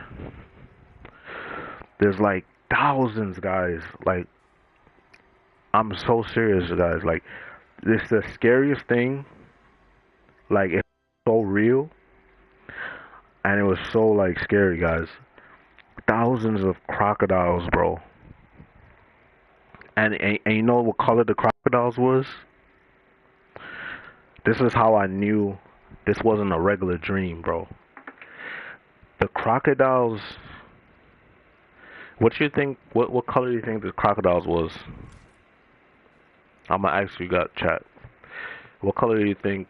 there's like thousands, guys. Like, I'm so serious, guys. Like, this the scariest thing. Like, it's so real, and it was so like scary, guys. Thousands of crocodiles, bro. And you know what color the crocodiles was? This is how I knew this wasn't a regular dream, bro. The crocodiles. What you think? What color do you think the crocodiles was? I'm gonna ask you, got chat. What color do you think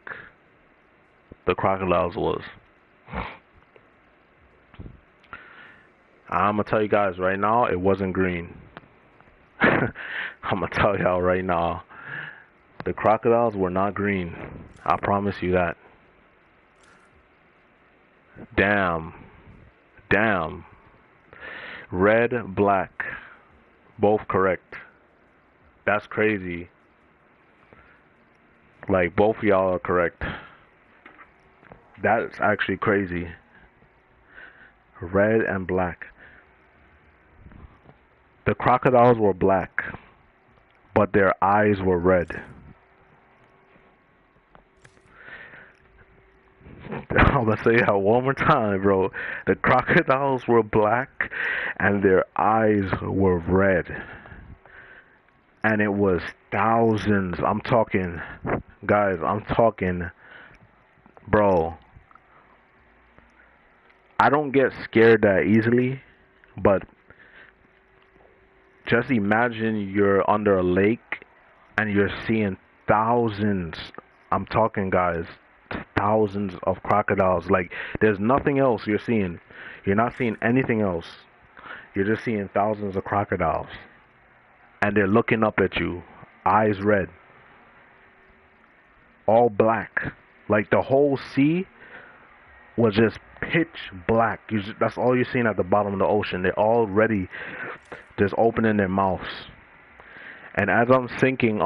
the crocodiles was? I'm gonna tell you guys right now, it wasn't green. I'm gonna tell y'all right now, the crocodiles were not green. I promise you that. Damn, damn. Red, black, both correct. That's crazy. Like both of y'all are correct. That's actually crazy. Red and black. The crocodiles were black, but their eyes were red. I'm gonna say that one more time, bro. The crocodiles were black and their eyes were red. And it was thousands. I'm talking, guys, I'm talking, bro. I don't get scared that easily, but just imagine you're under a lake and you're seeing thousands. I'm talking, guys, thousands of crocodiles. Like, there's nothing else you're seeing. You're not seeing anything else. You're just seeing thousands of crocodiles. And they're looking up at you, eyes red, all black. Like, the whole sea was just pitch black. That's all you're seeing at the bottom of the ocean. They're already just opening their mouths. And as I'm thinking